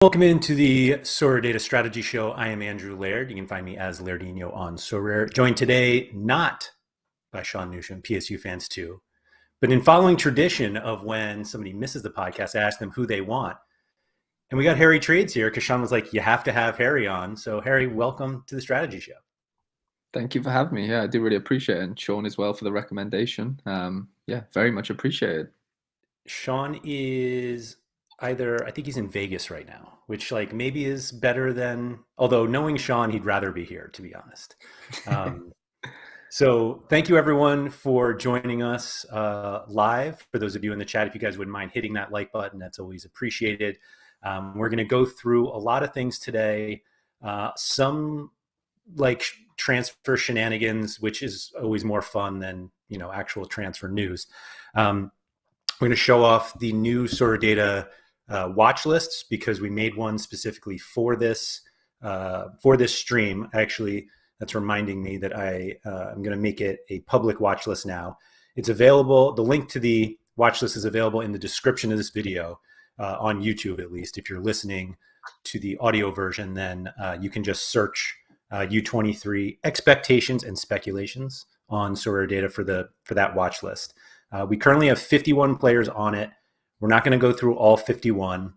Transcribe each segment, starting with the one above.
Welcome into the SorareData Strategy Show. I am Andrew Laird. You can find me as Lairdinho on Sorare. Joined today not by Sean Newsham, PSU fans too, but in following tradition of when somebody misses the podcast, I ask them who they want. And we got Harry Trades here because Sean was like, you have to have Harry on. So Harry, welcome to the Strategy Show. Thank you for having me. Yeah, I do really appreciate it. And Sean as well for the recommendation. Yeah, very much appreciated. Sean is I think he's in Vegas right now, which like maybe is better than, although knowing Sean, he'd rather be here, to be honest. So thank you everyone for joining us live. For those of you in the chat, if you guys wouldn't mind hitting that like button, that's always appreciated. We're going to go through a lot of things today. Some like transfer shenanigans, which is always more fun than actual transfer news. We're going to show off the new SorareData watch lists because we made one specifically for this stream. Actually, that's reminding me that I'm going to make it a public watch list now. It's available. The link to the watch list is available in the description of this video on YouTube, at least. If you're listening to the audio version, then you can just search U23 expectations and speculations on SorareData for that watch list. We currently have 51 players on it. We're not going to go through all 51,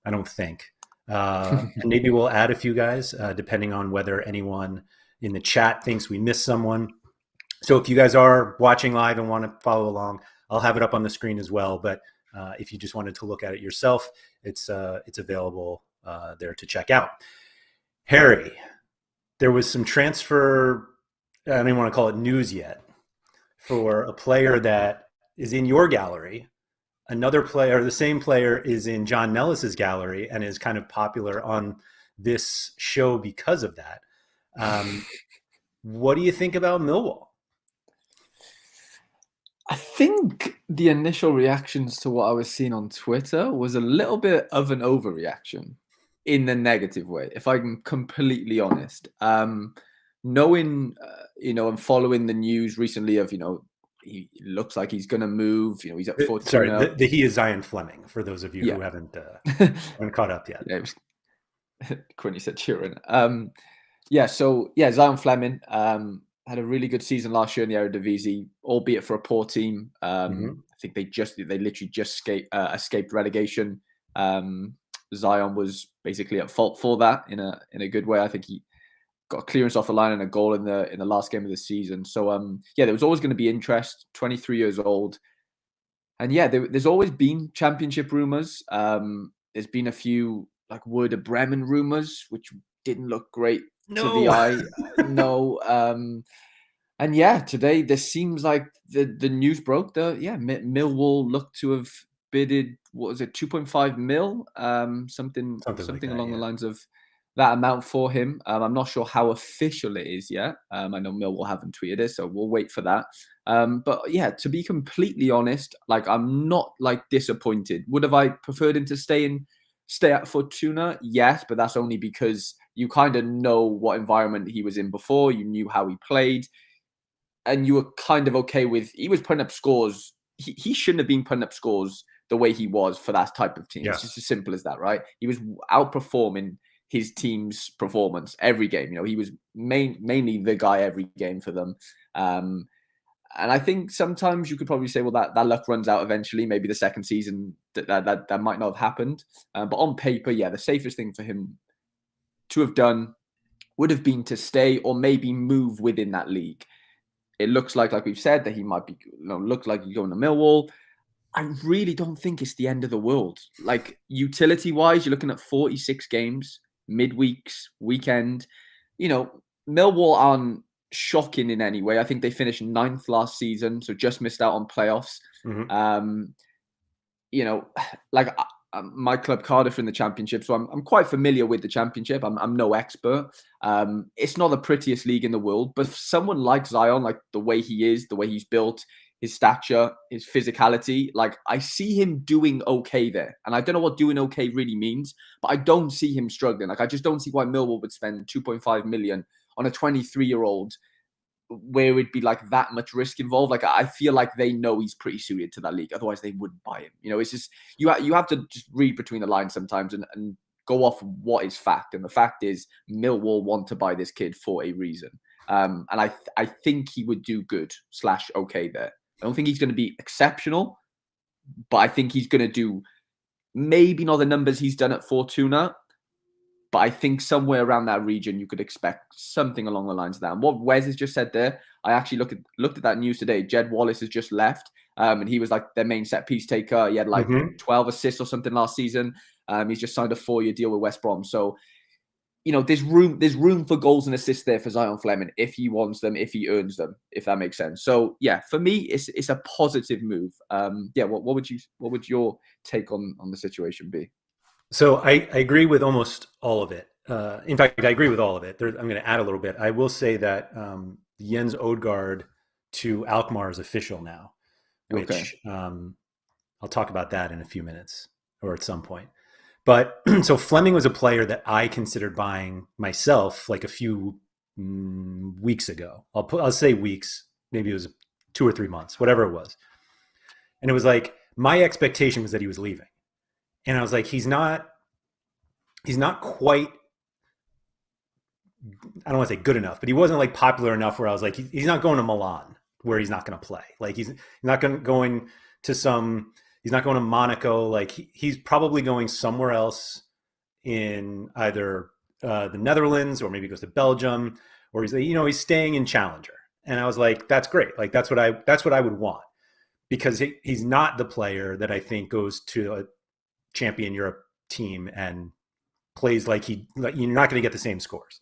I don't think. And maybe we'll add a few guys, depending on whether anyone in the chat thinks we missed someone. So if you guys are watching live and want to follow along, I'll have it up on the screen as well. But if you just wanted to look at it yourself, it's available there to check out. Harry, there was some transfer, I don't even want to call it news yet, for a player that is in your gallery. Another player, the same player, is in John Nellis's gallery and is kind of popular on this show because of that. What do you think about Millwall? I think the initial reactions to what I was seeing on Twitter was a little bit of an overreaction in the negative way, if I'm completely honest. Knowing, and following the news recently of, he looks like he's going to move. He's at Fortuna. Sorry, he is Zion Flemming, for those of you who haven't caught up yet. Yeah, Quinny said cheering. Zion Flemming had a really good season last year in the Eredivisie, albeit for a poor team. I think they literally just escaped relegation. Zion was basically at fault for that in a good way. I think he got a clearance off the line and a goal in the last game of the season. So there was always going to be interest. 23 years old, and there's always been championship rumors. There's been a few like Werder Bremen rumors, which didn't look great to the eye. No. And today there seems like the news broke. Millwall looked to have bidded, what was it, 2.5 mil, something like along the lines of that amount for him. I'm not sure how official it is yet. I know Millwall haven't tweeted it, so we'll wait for that. But to be completely honest, like I'm not like disappointed. Would have I preferred him to stay at Fortuna? Yes, but that's only because you kind of know what environment he was in before. You knew how he played, and you were kind of okay with. He was putting up scores. He shouldn't have been putting up scores the way he was for that type of team. Yeah. It's just as simple as that, right? He was outperforming his team's performance every game. He was mainly the guy every game for them. And I think sometimes you could probably say, well, that luck runs out eventually. Maybe the second season that might not have happened. But on paper, the safest thing for him to have done would have been to stay or maybe move within that league. It looks like we've said, that he might be, look like he's going to Millwall. I really don't think it's the end of the world. Like utility-wise, you're looking at 46 games, midweeks, weekend. Millwall aren't shocking in any way. I think they finished 9th last season, so just missed out on playoffs. My club Cardiff in the Championship, so I'm quite familiar with the Championship. I'm no expert. It's not the prettiest league in the world, but for someone like Zion, like the way he is, the way he's built, his stature, his physicality, like I see him doing okay there. And I don't know what doing okay really means, but I don't see him struggling. Like I just don't see why Millwall would spend 2.5 million on a 23-year-old where it'd be like that much risk involved. Like I feel like they know he's pretty suited to that league. Otherwise they wouldn't buy him. It's just, you have to just read between the lines sometimes and go off what is fact, and the fact is Millwall want to buy this kid for a reason. And I think he would do good / okay there. I don't think he's going to be exceptional, but I think he's going to do maybe not the numbers he's done at Fortuna, but I think somewhere around that region you could expect something along the lines of that. And what Wes has just said there, I actually looked at that news today. Jed Wallace has just left, and he was like their main set piece taker. He had like 12 assists or something last season. He's just signed a 4-year deal with West Brom. So, there's room for goals and assists there for Zion Flemming if he wants them, if he earns them, if that makes sense. So yeah, for me, it's a positive move. What would your take on the situation be? So I agree with almost all of it. In fact, I agree with all of it. I'm going to add a little bit. I will say that Jens Odegaard to Alkmaar is official now, which I'll talk about that in a few minutes or at some point. But so Flemming was a player that I considered buying myself like a few weeks ago. I'll say weeks, maybe it was 2 or 3 months, whatever it was. And it was like my expectation was that he was leaving. And I was like, he's not quite, I don't want to say good enough, but he wasn't like popular enough where I was like, he's not going to Milan where he's not going to play. Like he's not going to he's not going to Monaco. Like he's probably going somewhere else in either the Netherlands, or maybe goes to Belgium, or he's staying in Challenger. And I was like, that's great. Like that's what I would want, because he's not the player that I think goes to a champion Europe team and plays like you're not going to get the same scores.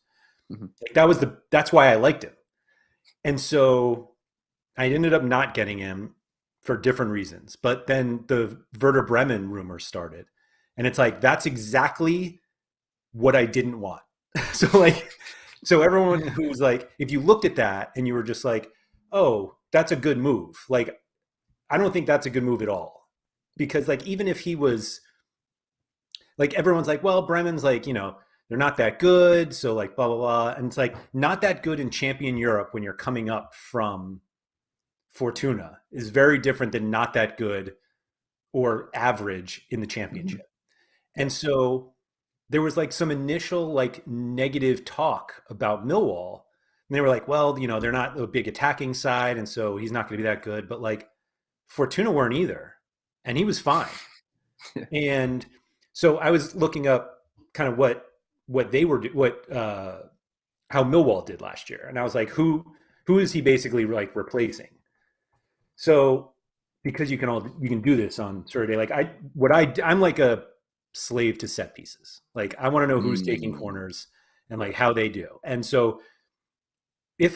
That's why I liked him. And so I ended up not getting him for different reasons. But then the Werder Bremen rumors started, and it's like, that's exactly what I didn't want. So everyone who's like, if you looked at that and you were just like, oh, that's a good move. Like, I don't think that's a good move at all, because like, even if he was like, everyone's like, well, Bremen's like, they're not that good. So like blah, blah, blah. And it's like, not that good in champion Europe when you're coming up from Fortuna is very different than not that good or average in the championship. And so there was like some initial like negative talk about Millwall. And they were like, well, they're not a big attacking side, and so he's not going to be that good. But like Fortuna weren't either. And he was fine. And so I was looking up kind of what they were, how Millwall did last year. And I was like, who is he basically like replacing? So because you can do this on Sorare, like I'm like a slave to set pieces. Like I want to know who's taking corners and like how they do. And so if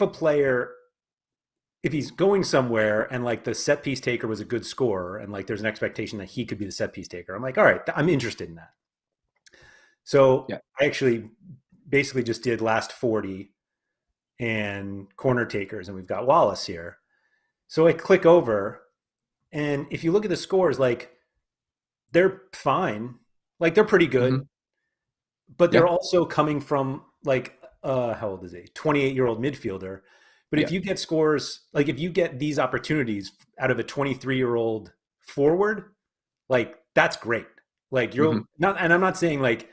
he's going somewhere and like the set piece taker was a good scorer and like there's an expectation that he could be the set piece taker, I'm like, all right, I'm interested in that. So I actually basically just did last 40 and corner takers, and we've got Wallace here. So I click over, and if you look at the scores, like they're fine, like they're pretty good, but they're also coming from like how old is he? 28-year-old midfielder. But if you get scores, like if you get these opportunities out of a 23-year-old forward, like that's great. Like you're not, and I'm not saying like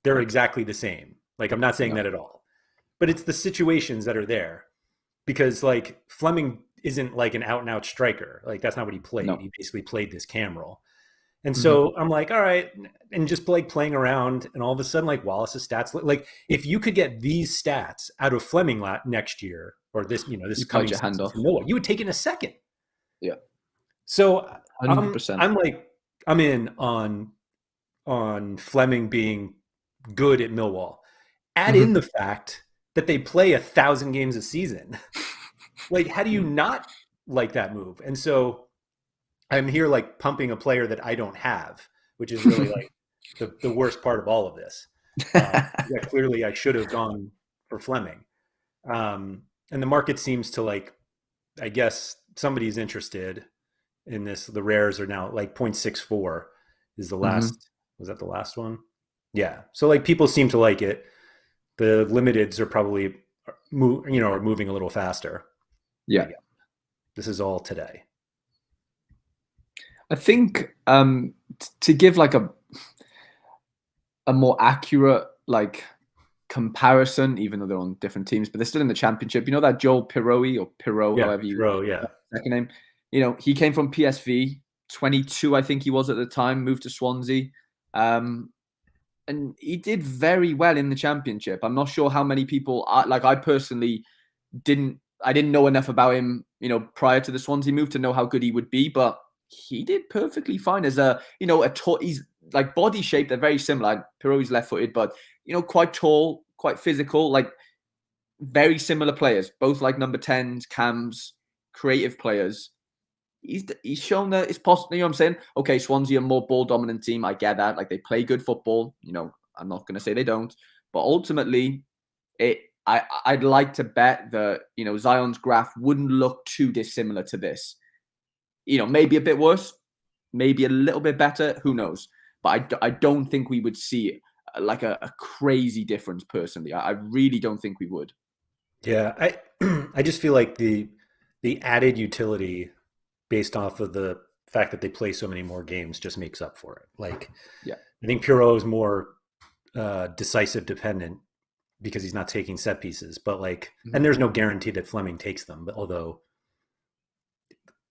they're exactly the same. Like I'm not saying that at all. But it's the situations that are there, because like Flemming isn't like an out and out striker. Like that's not what he played. No. He basically played this cam role. And so I'm like, all right, and just like playing around, and all of a sudden like Wallace's stats, like if you could get these stats out of Flemming next year, or this, this coming season, you would take it in a second. Yeah. So 100%. I'm in on Flemming being good at Millwall. Add in the fact that they play 1,000 games a season. Like, how do you not like that move? And so I'm here like pumping a player that I don't have, which is really like the worst part of all of this. Clearly I should have gone for Flemming. And the market seems to like, I guess somebody's interested in this. The rares are now like 0.64 is the last, was that the last one? Yeah. So like people seem to like it. The limiteds are probably, are moving a little faster. Yeah. This is all today. I think to give like a a more accurate comparison, even though they're on different teams, but they're still in the championship. You know that Joel Piroe or Pirot, Yeah, however you Giroud, yeah. second name. He came from PSV, 22, I think he was at the time, moved to Swansea. And he did very well in the championship. I'm not sure how many people I personally I didn't know enough about him, prior to the Swansea move to know how good he would be, but he did perfectly fine as he's like body shape. They're very similar. Piro's left-footed, but quite tall, quite physical, like very similar players, both like number 10s, cams, creative players. He's shown that it's possible. You know what I'm saying? Okay, Swansea are a more ball dominant team. I get that. Like they play good football. I'm not going to say they don't, but ultimately, I'd like to bet that Zion's graph wouldn't look too dissimilar to this. Maybe a bit worse, maybe a little bit better. Who knows? But I don't think we would see like a crazy difference personally. I really don't think we would. Yeah, I just feel like the added utility based off of the fact that they play so many more games just makes up for it. Like, Yeah, I think Pirlo is more decisive dependent because he's not taking set pieces, but and there's no guarantee that Flemming takes them. But although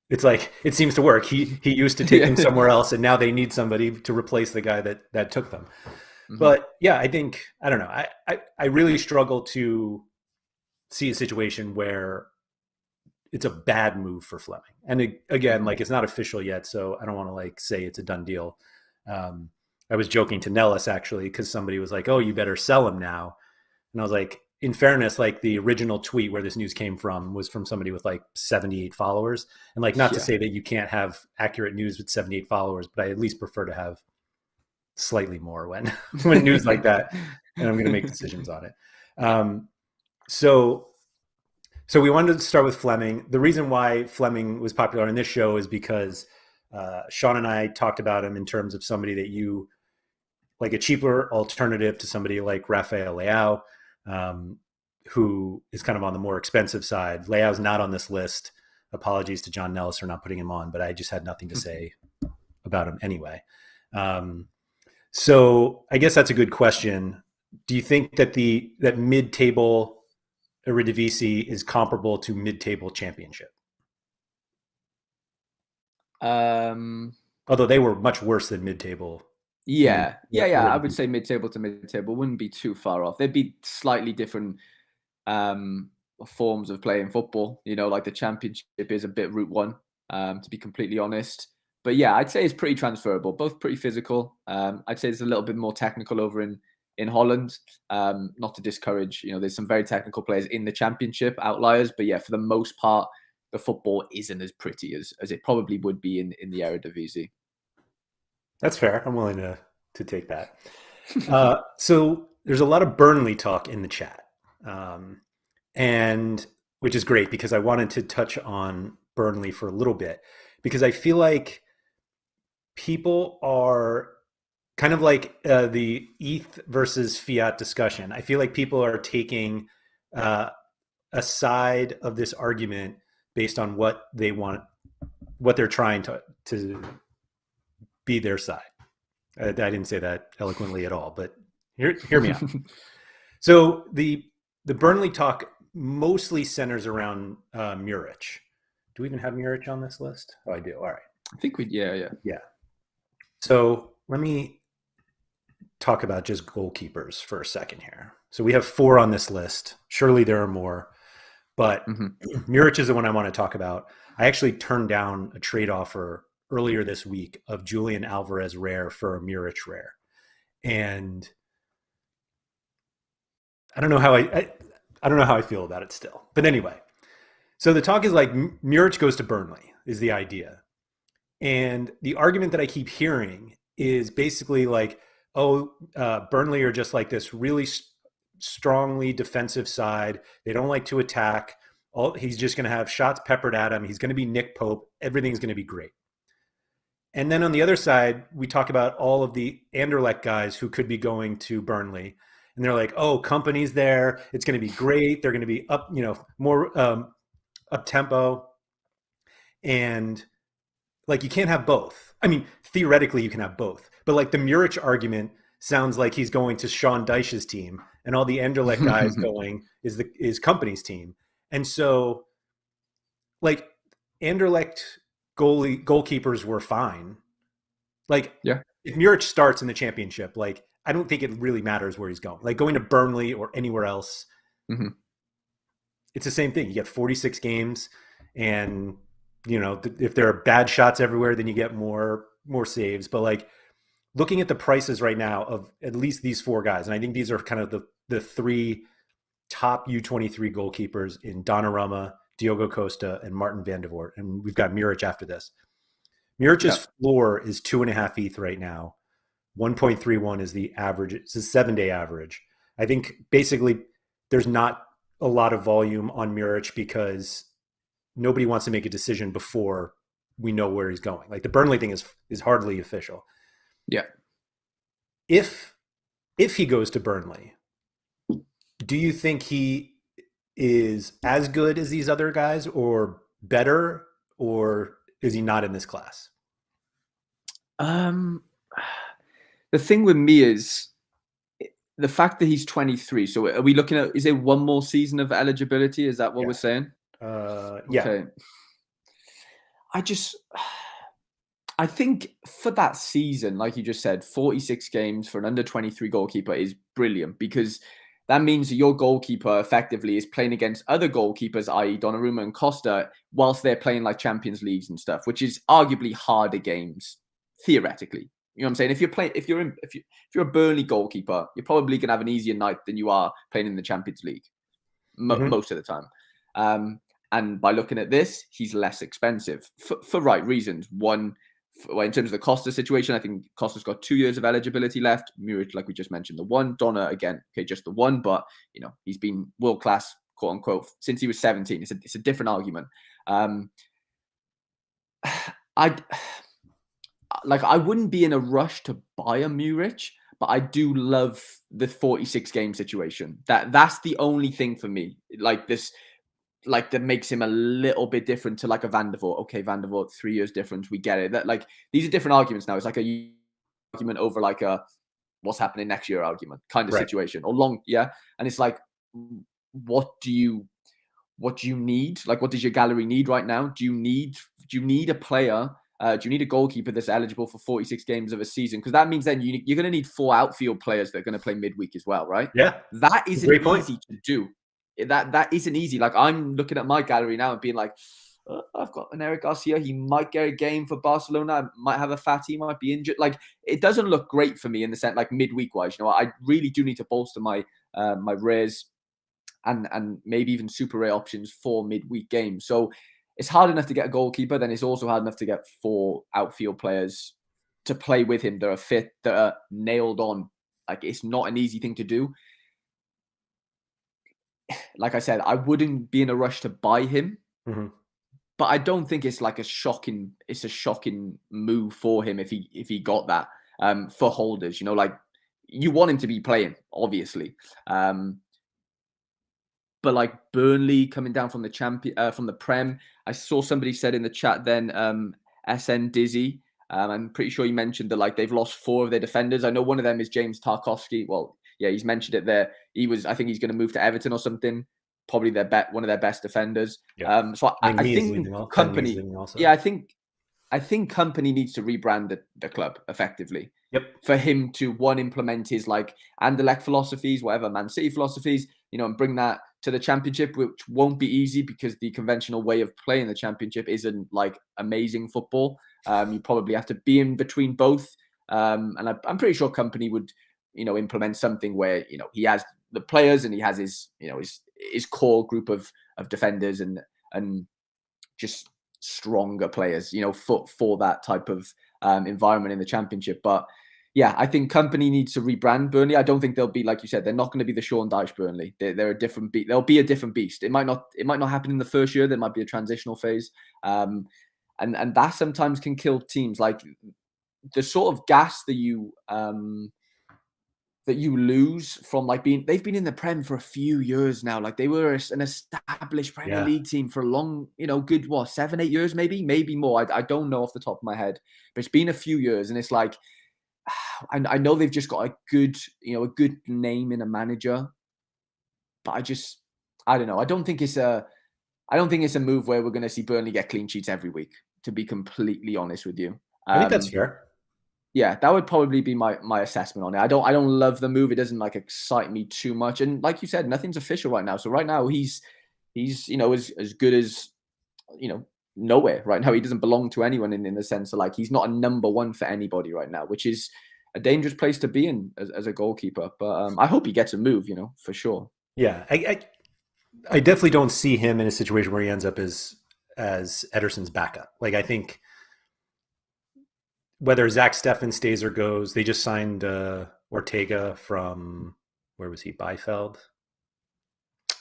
it's like it seems to work, he used to take them somewhere else, and now they need somebody to replace the guy that took them. But yeah, I don't know. I really struggle to see a situation where it's a bad move for Flemming. And again, it's not official yet, so I don't want to say it's a done deal. I was joking to Nellis actually because somebody was like, "Oh, you better sell him now," and I was like, in fairness, the original tweet where this news came from was from somebody with 78 followers, and not to say that you can't have accurate news with 78 followers, but I at least prefer to have slightly more when news like that, and I'm going to make decisions on it. So we wanted to start with Flemming. The reason why Flemming was popular in this show is because Sean and I talked about him in terms of somebody that you like, a cheaper alternative to somebody like Rafael Leao, who is kind of on the more expensive side. Leao's not on this list. Apologies to John Nellis for not putting him on, but I just had nothing to say about him anyway. So I guess that's a good question. Do you think that that mid-table Eredivisie is comparable to mid-table Championship? Although they were much worse than mid-table. Yeah. I would say mid-table to mid-table wouldn't be too far off. There'd be slightly different forms of playing football. Like the Championship is a bit Route 1, to be completely honest. But yeah, I'd say it's pretty transferable. Both pretty physical. I'd say it's a little bit more technical over in Holland. Not to discourage, there's some very technical players in the Championship, outliers. But yeah, for the most part, the football isn't as pretty as it probably would be in the Eredivisie. That's fair. I'm willing to take that. So there's a lot of Burnley talk in the chat, and which is great because I wanted to touch on Burnley for a little bit because I feel like people are kind of like the ETH versus fiat discussion. I feel like people are taking a side of this argument based on what they want, what they're trying to be their side. I didn't say that eloquently at all, but hear me out. So the Burnley talk mostly centers around Muric. Do we even have Muric on this list? Oh, I do. All right. I think yeah. So let me talk about just goalkeepers for a second here. So we have 4 on this list. Surely there are more, but Muric is the one I want to talk about. I actually turned down a trade offer earlier this week of Julian Alvarez rare for a Muric rare. And I don't know how I don't know how I feel about it still. But anyway, so the talk is Muric goes to Burnley is the idea. And the argument that I keep hearing is basically Burnley are just this really strongly defensive side. They don't like to attack. He's just going to have shots peppered at him. He's going to be Nick Pope. Everything's going to be great. And then on the other side, we talk about all of the Anderlecht guys who could be going to Burnley. And they're like, oh, Company's there. It's going to be great. They're going to be up, more up tempo. And you can't have both. I mean, theoretically you can have both. But the Muric argument sounds like he's going to Sean Dyche's team, and all the Anderlecht guys going is company's team. And so, like, Anderlecht goalkeepers were fine. Like, Yeah. if Muric starts in the championship, like, I don't think it really matters where he's going. Like, going to Burnley or anywhere else, it's the same thing. You get 46 games, and if there are bad shots everywhere, then you get more saves. But like, looking at the prices right now of at least these four guys, and I think these are kind of the three top U23 goalkeepers in Donnarumma, Diogo Costa, and Martin van der Voort. And we've got Muric after this. Muric's floor is 2.5 ETH right now. 1.31 is the average. It's a 7-day average. I think basically there's not a lot of volume on Muric because nobody wants to make a decision before we know where he's going. Like, the Burnley thing is hardly official. Yeah. If he goes to Burnley, do you think he is as good as these other guys, or better, or is he not in this class? The thing with me is the fact that he's 23. So are we looking at, is there one more season of eligibility? Is that what we're saying? Yeah. Okay. I think for that season, like you just said, 46 games for an under 23 goalkeeper is brilliant, because that means that your goalkeeper effectively is playing against other goalkeepers, i.e. Donnarumma and Costa, whilst they're playing like Champions Leagues and stuff, which is arguably harder games theoretically. You know what I'm saying? If you're a Burnley goalkeeper, you're probably going to have an easier night than you are playing in the Champions League most of the time. And by looking at this, he's less expensive for right reasons. One, in terms of the Costa situation, I think Costa's got 2 years of eligibility left. Muric, like we just mentioned, the one. Donna, again, okay, just the one. But, he's been world class, quote unquote, since he was 17. It's a different argument. I wouldn't be in a rush to buy a Muric, but I do love the 46 game situation. That's the only thing for me. That makes him a little bit different to like a Van der Voort. Okay, Van der Voort, 3 years difference. We get it. These are different arguments now. It's like a argument over like a what's happening next year argument kind of situation, or long, yeah. And it's like, what do you need? Like, what does your gallery need right now? Do you need a player? Do you need a goalkeeper that's eligible for 46 games of a season? Because that means then you're going to need 4 outfield players that are going to play midweek as well, right? Yeah, that isn't easy to do. That isn't easy. Like, I'm looking at my gallery now and being like, I've got an Eric Garcia. He might get a game for Barcelona. I might have a fatty. He might be injured. Like, it doesn't look great for me in the sense, like, midweek wise. I really do need to bolster my my rares and maybe even super rare options for midweek games. So it's hard enough to get a goalkeeper. Then it's also hard enough to get 4 outfield players to play with him that are fit, that are nailed on. Like, it's not an easy thing to do. Like I said, I wouldn't be in a rush to buy him, but I don't think it's like a shocking move for him if he got that for holders. Like, you want him to be playing, obviously. But like Burnley coming down from the Prem, I saw somebody said in the chat then, SN Dizzy. I'm pretty sure he mentioned that like they've lost 4 of their defenders. I know one of them is James Tarkowski. Well, yeah, he's mentioned it there. I think he's going to move to Everton or something. Probably one of their best defenders. Yeah. So I think Company. Yeah, I think Company needs to rebrand the club effectively. Yep. For him to implement his like Anderlecht philosophies, whatever Man City philosophies, and bring that to the Championship, which won't be easy because the conventional way of playing the Championship isn't like amazing football. You probably have to be in between both. And I'm pretty sure Company would, implement something where, he has the players and he has his, his core group of defenders and just stronger players, for that type of environment in the Championship. But yeah, I think Company needs to rebrand Burnley. I don't think they'll be, like you said, they're not going to be the Sean Dyche Burnley. They're a different beast. They'll be a different beast. It might not happen in the first year. There might be a transitional phase. And that sometimes can kill teams. Like, the sort of gas that you lose from they've been in the Prem for a few years now. Like, they were an established Premier League team for a long, good 7-8 years, maybe more. I don't know off the top of my head, but it's been a few years, and it's like, I know they've just got a good name in a manager, but I don't know. I don't think it's a move where we're going to see Burnley get clean sheets every week. To be completely honest with you, I think that's fair. yeah, that would probably be my assessment on it. I don't love the move. It doesn't like excite me too much. And like you said, nothing's official right now. So right now he's as good as nowhere right now. He doesn't belong to anyone in the sense of like he's not a number one for anybody right now, which is a dangerous place to be in as a goalkeeper. But I hope he gets a move, for sure. Yeah, I definitely don't see him in a situation where he ends up as Ederson's backup. Like I think whether Zach Steffen stays or goes, they just signed Ortega from where was he? Bielefeld.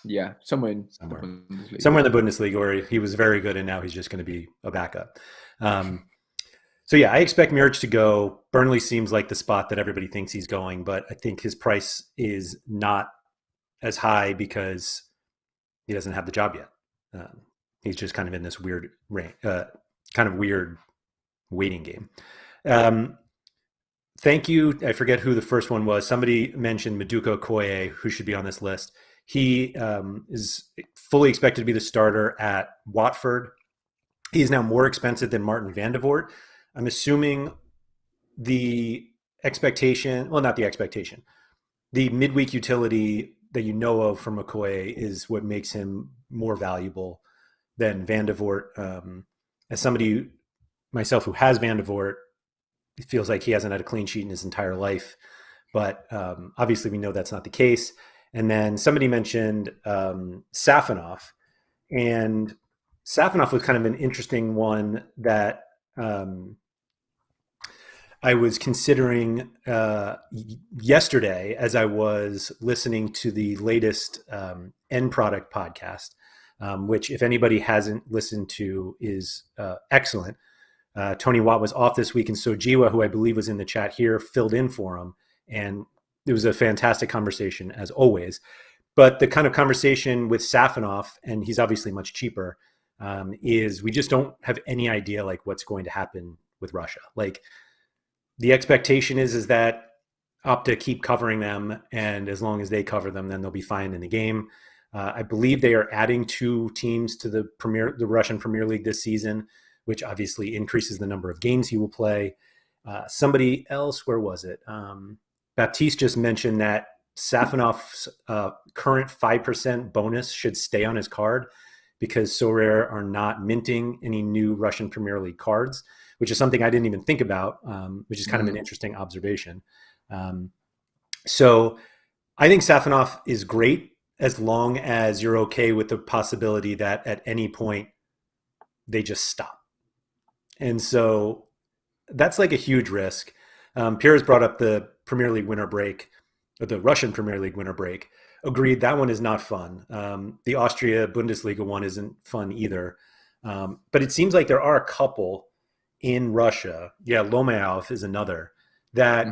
Yeah, somewhere in the Bundesliga where he was very good, and now he's just going to be a backup. So yeah, I expect Muric to go. Burnley seems like the spot that everybody thinks he's going, but I think his price is not as high because he doesn't have the job yet. He's just kind of in this weird weird waiting game. Thank you. I forget who the first one was. Somebody mentioned Maduka Okoye, who should be on this list. He is fully expected to be the starter at Watford. He's now more expensive than Martin van de Voort. I'm assuming the expectation, well, not the expectation, the midweek utility that you know of from Okoye is what makes him more valuable than Van de Voort. As somebody myself who has Van de Voort, it feels like he hasn't had a clean sheet in his entire life. But obviously we know that's not the case. And then somebody mentioned Safonov. And Safonov was kind of an interesting one that I was considering yesterday as I was listening to the latest End Product podcast, which if anybody hasn't listened to is excellent. Tony Watt was off this week, and Sojiwa, who I believe was in the chat here, filled in for him. And it was a fantastic conversation, as always. But the kind of conversation with Safonov, and he's obviously much cheaper, is we just don't have any idea like what's going to happen with Russia. Like the expectation is that Opta keep covering them, and as long as they cover them, then they'll be fine in the game. I believe they are adding 2 teams to the Russian Premier League this season, which obviously increases the number of games he will play. Somebody else, where was it? Baptiste just mentioned that Safonov's current 5% bonus should stay on his card because Sorare are not minting any new Russian Premier League cards, which is something I didn't even think about, which is kind of an interesting observation. So I think Safonov is great as long as you're okay with the possibility that at any point they just stop. And so that's like a huge risk. Pierre has brought up the Premier League winter break, or the Russian Premier League winter break. Agreed, that one is not fun. The Austria Bundesliga one isn't fun either. But it seems like there are a couple in Russia. Yeah, Lomoyov is another that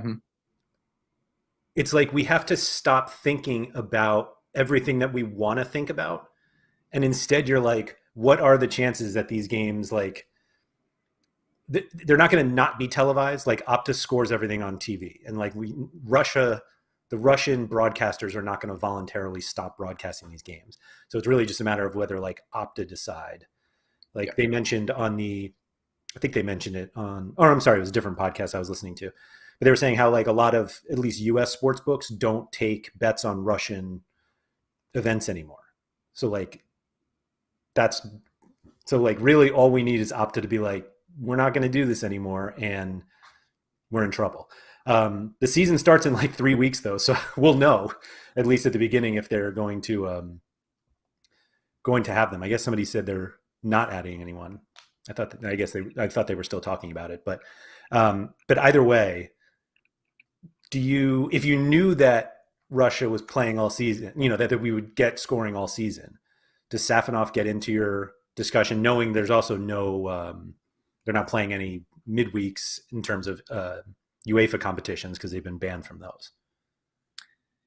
it's like we have to stop thinking about everything that we want to think about. And instead you're like, what are the chances that these games, like, they're not going to not be televised? Like Opta scores everything on TV, and like the Russian broadcasters are not going to voluntarily stop broadcasting these games. So it's really just a matter of whether like Opta decide. Like they mentioned I think they mentioned it on, or I'm sorry, it was a different podcast I was listening to, but they were saying how like a lot of at least US sports books don't take bets on Russian events anymore. So like really all we need is Opta to be like, we're not going to do this anymore, and we're in trouble. The season starts in like 3 weeks though, so we'll know at least at the beginning if they're going to have them. I guess somebody said they're not adding anyone. I thought they were still talking about it, but either way, if you knew that Russia was playing all season, that we would get scoring all season, does Safonov get into your discussion, knowing there's also no they're not playing any midweeks in terms of UEFA competitions because they've been banned from those?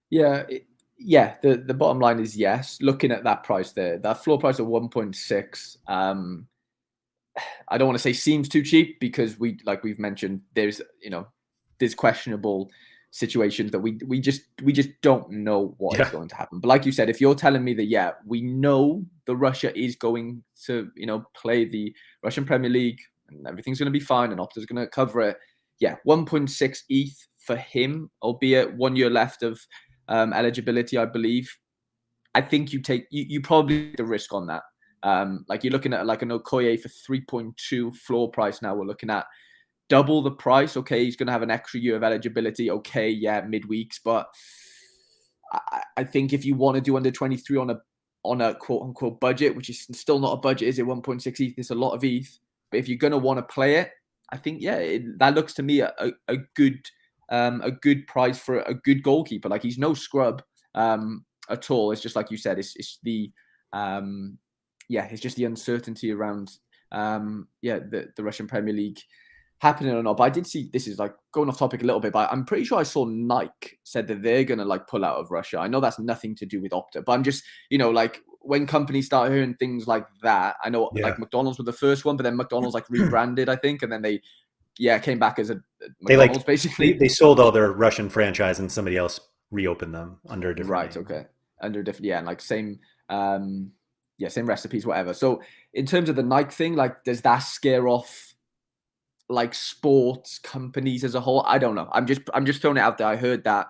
Yeah, the bottom line is yes. Looking at that price there, that floor price of 1.6, I don't want to say seems too cheap because we've mentioned there's there's questionable situations that we just don't know what is going to happen. But like you said, if you're telling me that we know the Russia is going to play the Russian Premier League and everything's going to be fine and Opta's going to cover it, 1.6 ETH for him, albeit 1 year left of eligibility, I believe. I think you probably take the risk on that. Like you're looking at like an Okoye for 3.2 floor price now. We're looking at double the price. Okay, he's going to have an extra year of eligibility. Okay, midweeks, but I think if you want to do under 23 on a quote unquote budget, which is still not a budget, is it 1.6 ETH? It's a lot of ETH. But if you're going to want to play it, I think that looks to me a good price for a good goalkeeper. Like he's no scrub at all. It's just like you said. It's just the uncertainty around the Russian Premier League happening or not. But I did see, this is like going off topic a little bit, but I'm pretty sure I saw Nike said that they're going to like pull out of Russia. I know that's nothing to do with Opta, but I'm just, like when companies start hearing things like that, I know like McDonald's were the first one, but then McDonald's like rebranded, I think. And then they, came back as a McDonald's basically. They sold all their Russian franchise and somebody else reopened them under a different name. Okay. Under different, and like same recipes, whatever. So in terms of the Nike thing, like does that scare off like sports companies as a whole? I don't know. I'm just throwing it out there. I heard that.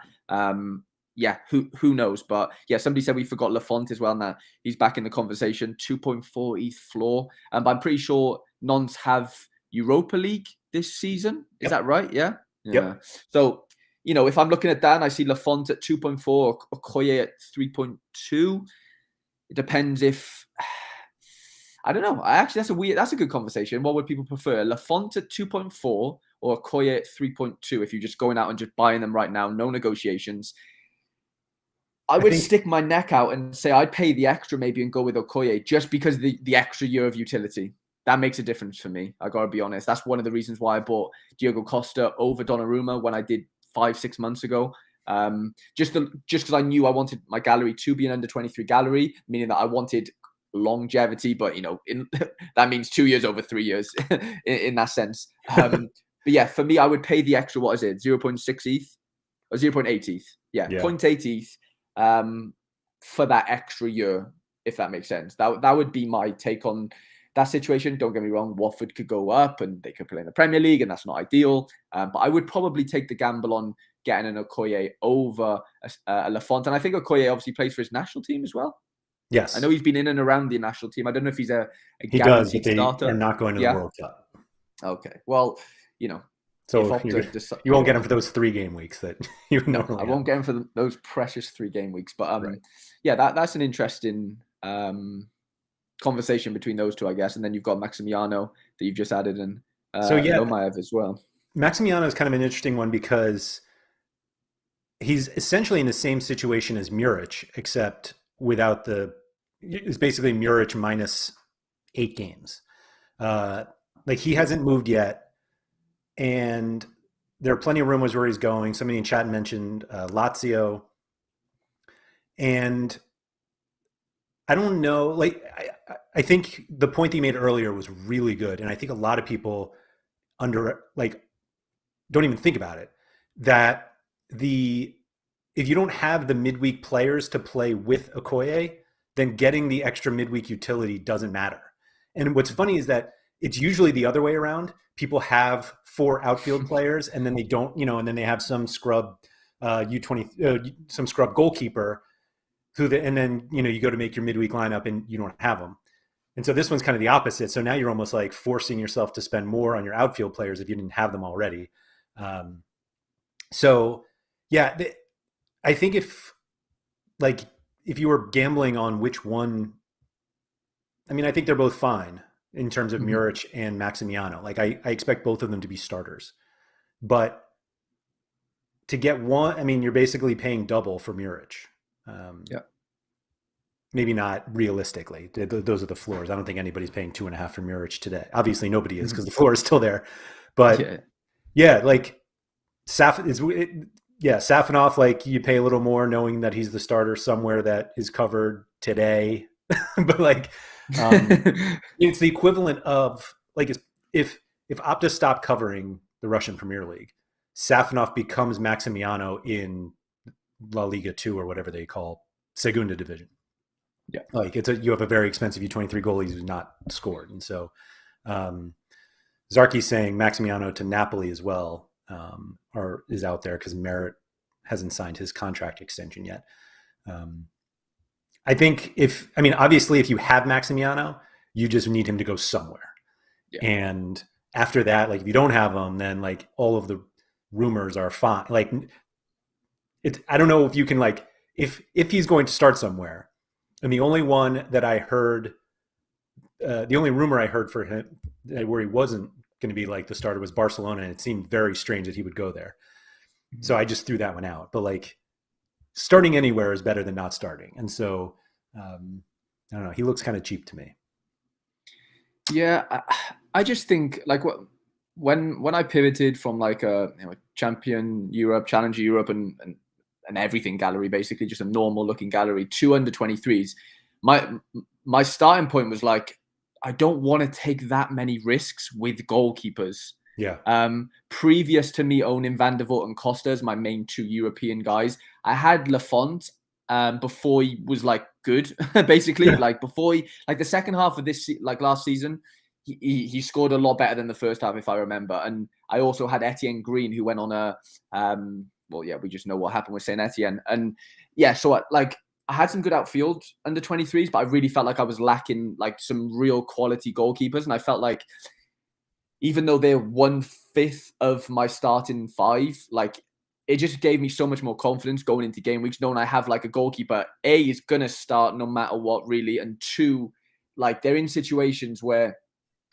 Who knows? But somebody said we forgot Lafont as well. Now he's back in the conversation. 2.4 ETH floor. But I'm pretty sure Nons have Europa League this season. Is that right? Yeah. Yep. So if I'm looking at that and I see Lafont at 2.4 or Okoye at 3.2, it depends if. I don't know. Actually, that's a good conversation. What would people prefer? Lafont at 2.4 or Okoye at 3.2 if you're just going out and just buying them right now, no negotiations? I would stick my neck out and say I'd pay the extra maybe and go with Okoye just because the extra year of utility. That makes a difference for me. I got to be honest. That's one of the reasons why I bought Diogo Costa over Donnarumma when I did 5-6 months ago. Just because I knew I wanted my gallery to be an under 23 gallery, meaning that I wanted longevity, but that means 2 years over 3 years in that sense. But for me, I would pay the extra. What is it? 0.6 ETH or 0.8 ETH? 0.8 ETH for that extra year, if that makes sense. That would be my take on that situation. Don't get me wrong, Watford could go up and they could play in the Premier League, and that's not ideal. But I would probably take the gamble on getting an Okoye over a Lafont, and I think Okoye obviously plays for his national team as well. Yes, I know he's been in and around the national team. I don't know if he's a guaranteed starter. They are not going to the World Cup. Okay, well, so you won't get him for those 3 game weeks that you normally. I won't get him for those precious 3 game weeks. But that's an interesting conversation between those two, I guess. And then you've got Maximiano that you've just added in. Lomaev as well. Maximiano is kind of an interesting one because he's essentially in the same situation as Muric, except without it's basically Muric minus 8 games. Like he hasn't moved yet. And there are plenty of rumors where he's going. Somebody in chat mentioned Lazio. And I don't know, like, I think the point that you made earlier was really good. And I think a lot of people don't even think about it, that if you don't have the midweek players to play with Okoye, then getting the extra midweek utility doesn't matter. And what's funny is that it's usually the other way around. People have 4 outfield players and then they don't, and then they have some scrub U20, some scrub goalkeeper and then, you go to make your midweek lineup and you don't have them. And so this one's kind of the opposite. So now you're almost like forcing yourself to spend more on your outfield players if you didn't have them already. I think if you were gambling on which one, I think they're both fine in terms of Muric and Maximiano. Like I expect both of them to be starters, but to get one, you're basically paying double for Muric. Maybe not realistically. Those are the floors. I don't think anybody's paying 2.5 for Muric today. Obviously nobody is because the floor is still there, but Safonov, like you pay a little more knowing that he's the starter somewhere that is covered today. But it's the equivalent of if Opta stopped covering the Russian Premier League, Safonov becomes Maximiano in La Liga 2 or whatever they call Segunda Division. Yeah. Like you have a very expensive U23 goalie who's not scored. And so Zarky's saying Maximiano to Napoli as well, or is out there because Merritt hasn't signed his contract extension yet. I think obviously if you have Maximiano, you just need him to go somewhere. Yeah. And after that, like if you don't have him, then like all of the rumors are fine. Like I don't know if you can like, if he's going to start somewhere, and the only one that I heard, the only rumor I heard for him where he wasn't going to be like the starter was Barcelona, and it seemed very strange that he would go there. So I just threw that one out. But like starting anywhere is better than not starting. And so I don't know. He looks kind of cheap to me. Yeah, I just think like when I pivoted from like a champion Europe, challenger Europe, and everything gallery, basically just a normal looking gallery, to under 23s, my starting point was like, I don't want to take that many risks with goalkeepers. Yeah. Previous to me owning Van der Voort and Costa as my main two European guys, I had Lafont before he was like good, basically. Like before the second half of this, like last season, he scored a lot better than the first half, if I remember. And I also had Etienne Green, who went on a we just know what happened with Saint Etienne. And yeah, so I had some good outfield under 23s, but I really felt like I was lacking like some real quality goalkeepers. And I felt like even though they're 1/5 of my starting five, like it just gave me so much more confidence going into game weeks, knowing I have like a goalkeeper, A, is going to start no matter what, really. And two, like they're in situations where,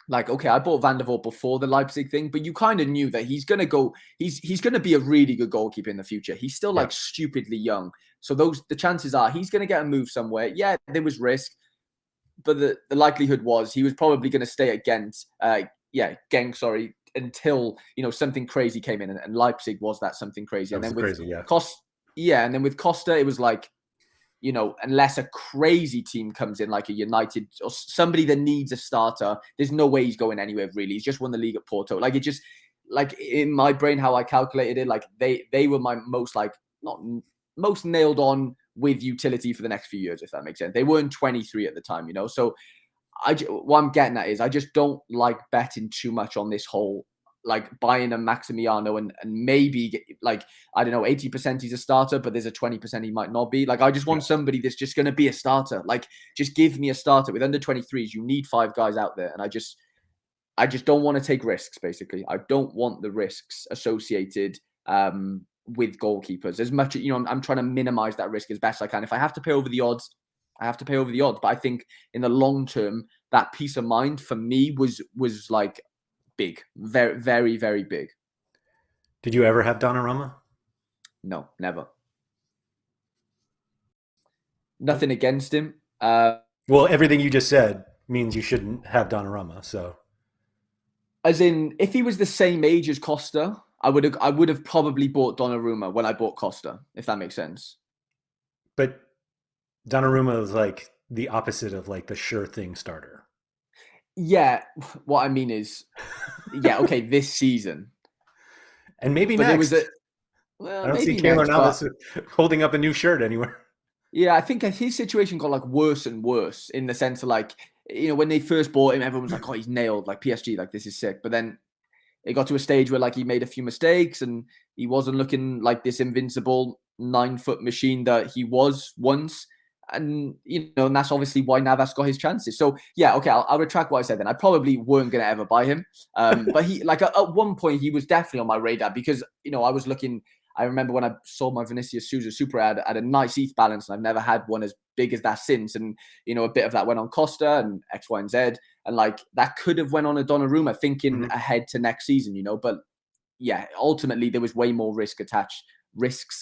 like, okay, I bought Van der Voort before the Leipzig thing, but you kind of knew that he's going to go, he's going to be a really good goalkeeper in the future. He's still like stupidly young. So the chances are he's going to get a move somewhere. Yeah, there was risk, but the likelihood was he was probably going to stay at Genk, until something crazy came in, and Leipzig was that something crazy. And then with and then with Costa, it was like, unless a crazy team comes in, like a United or somebody that needs a starter, there's no way he's going anywhere, really. He's just won the league at Porto. Like, it just, like, in my brain, how I calculated it, like, they were my most, like, not most nailed on with utility for the next few years, if that makes sense. They weren't 23 at the time, So what I'm getting at is I just don't like betting too much on this whole, like, buying a Maximiano and maybe, like, I don't know, 80% he's a starter, but there's a 20% he might not be. Like, I just want somebody that's just going to be a starter. Like, just give me a starter. With under 23s, you need 5 guys out there. And I just don't want to take risks, basically. I don't want the risks associated with goalkeepers. As much, I'm trying to minimize that risk as best I can. If I have to pay over the odds, I have to pay over the odds. But I think in the long term, that peace of mind for me was like, big, very, very, very big. Did you ever have Donnarumma? No, never. Nothing against him. Well, everything you just said means you shouldn't have Donnarumma. So, as in, if he was the same age as Costa, I would have probably bought Donnarumma when I bought Costa, if that makes sense. But Donnarumma is like the opposite of like the sure thing starter. Yeah, what I mean is, okay, this season, and maybe but next. I don't see Keylor Navas holding up a new shirt anywhere. Yeah, I think his situation got like worse and worse in the sense of like, when they first bought him, everyone was like, oh, he's nailed, like PSG, like this is sick. But then it got to a stage where like he made a few mistakes and he wasn't looking like this invincible 9-foot machine that he was once. And, and that's obviously why Navas got his chances. So, yeah, okay, I'll retract what I said then. I probably weren't going to ever buy him. But he, like, at one point, he was definitely on my radar because, I was looking. I remember when I sold my Vinicius Souza Super ad at a nice ETH balance, and I've never had one as big as that since. And, a bit of that went on Costa and X, Y, and Z. And, like, that could have went on a Donnarumma thinking ahead to next season, But, yeah, ultimately, there was way more risks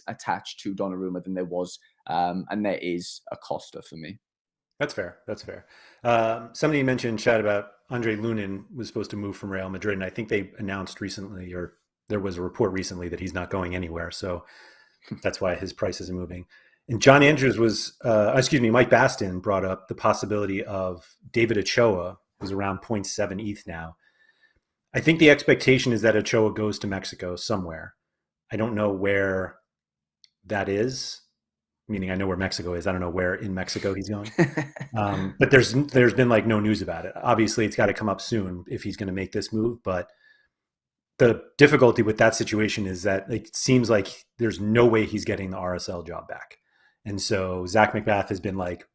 attached to Donnarumma than there was. And there is a Costa for me. That's fair. Somebody mentioned, Chad, about Andre Lunin was supposed to move from Real Madrid, and I think they announced recently, or there was a report recently, that he's not going anywhere. So that's why his price isn't moving. And John Andrews Mike Baston brought up the possibility of David Ochoa, who's around 0.7 ETH now. I think the expectation is that Ochoa goes to Mexico somewhere. I don't know where that is. Meaning, I know where Mexico is. I don't know where in Mexico he's going. But there's been like no news about it. Obviously, it's got to come up soon if he's going to make this move. But the difficulty with that situation is that it seems like there's no way he's getting the RSL job back. And so Zach McBath has been like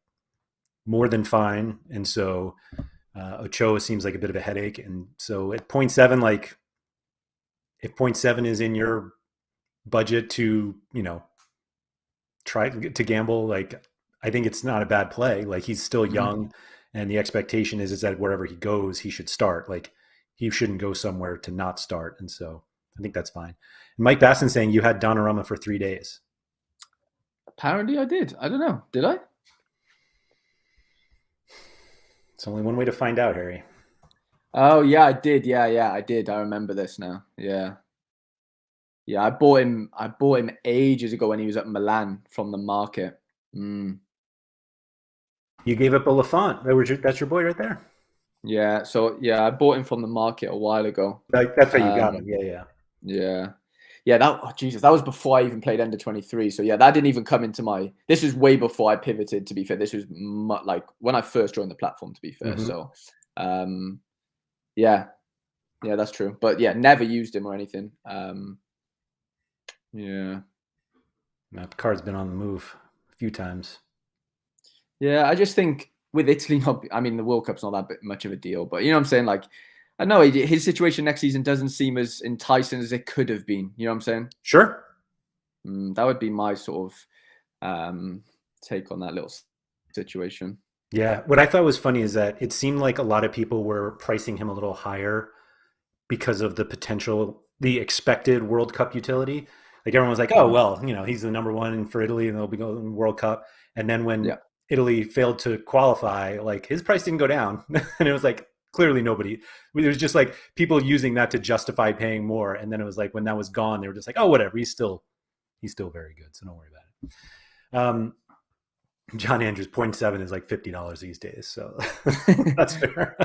more than fine. And so Ochoa seems like a bit of a headache. And so at 0.7, like if 0.7 is in your budget to, try to gamble, like I think it's not a bad play. Like he's still young and the expectation is that wherever he goes, he should start. Like he shouldn't go somewhere to not start. And so I think that's fine. And Mike Basson saying you had Donnarumma for 3 days. Apparently I did. I don't know. Did I? It's only one way to find out, Harry. Oh yeah, I did. Yeah, I did. I remember this now. Yeah. Yeah, I bought him ages ago when he was at Milan from the market. You gave up a Lafont. That's your boy right there. Yeah, so yeah, I bought him from the market a while ago. Like that's how you got him. Yeah. That Jesus, that was before I even played under 23. So yeah, that didn't even come into my. This was way before I pivoted. To be fair, this was like when I first joined the platform. To be fair, so yeah, that's true. But yeah, never used him or anything. Yeah. That card's been on the move a few times. Yeah, I just think with Italy, I mean, the World Cup's not that much of a deal, but you know what I'm saying? Like, I know his situation next season doesn't seem as enticing as it could have been. You know what I'm saying? Sure. That would be my sort of take on that little situation. Yeah. What I thought was funny is that it seemed like a lot of people were pricing him a little higher because of the expected World Cup utility. Like everyone was like, oh, well, he's the number one for Italy and they'll be going to the World Cup. And then when Italy failed to qualify, like his price didn't go down. And it was like, clearly nobody, it was just like people using that to justify paying more. And then it was like, when that was gone, they were just like, oh, whatever. He's still very good. So don't worry about it. John Andrews 0.7 is like $50 these days. So that's fair.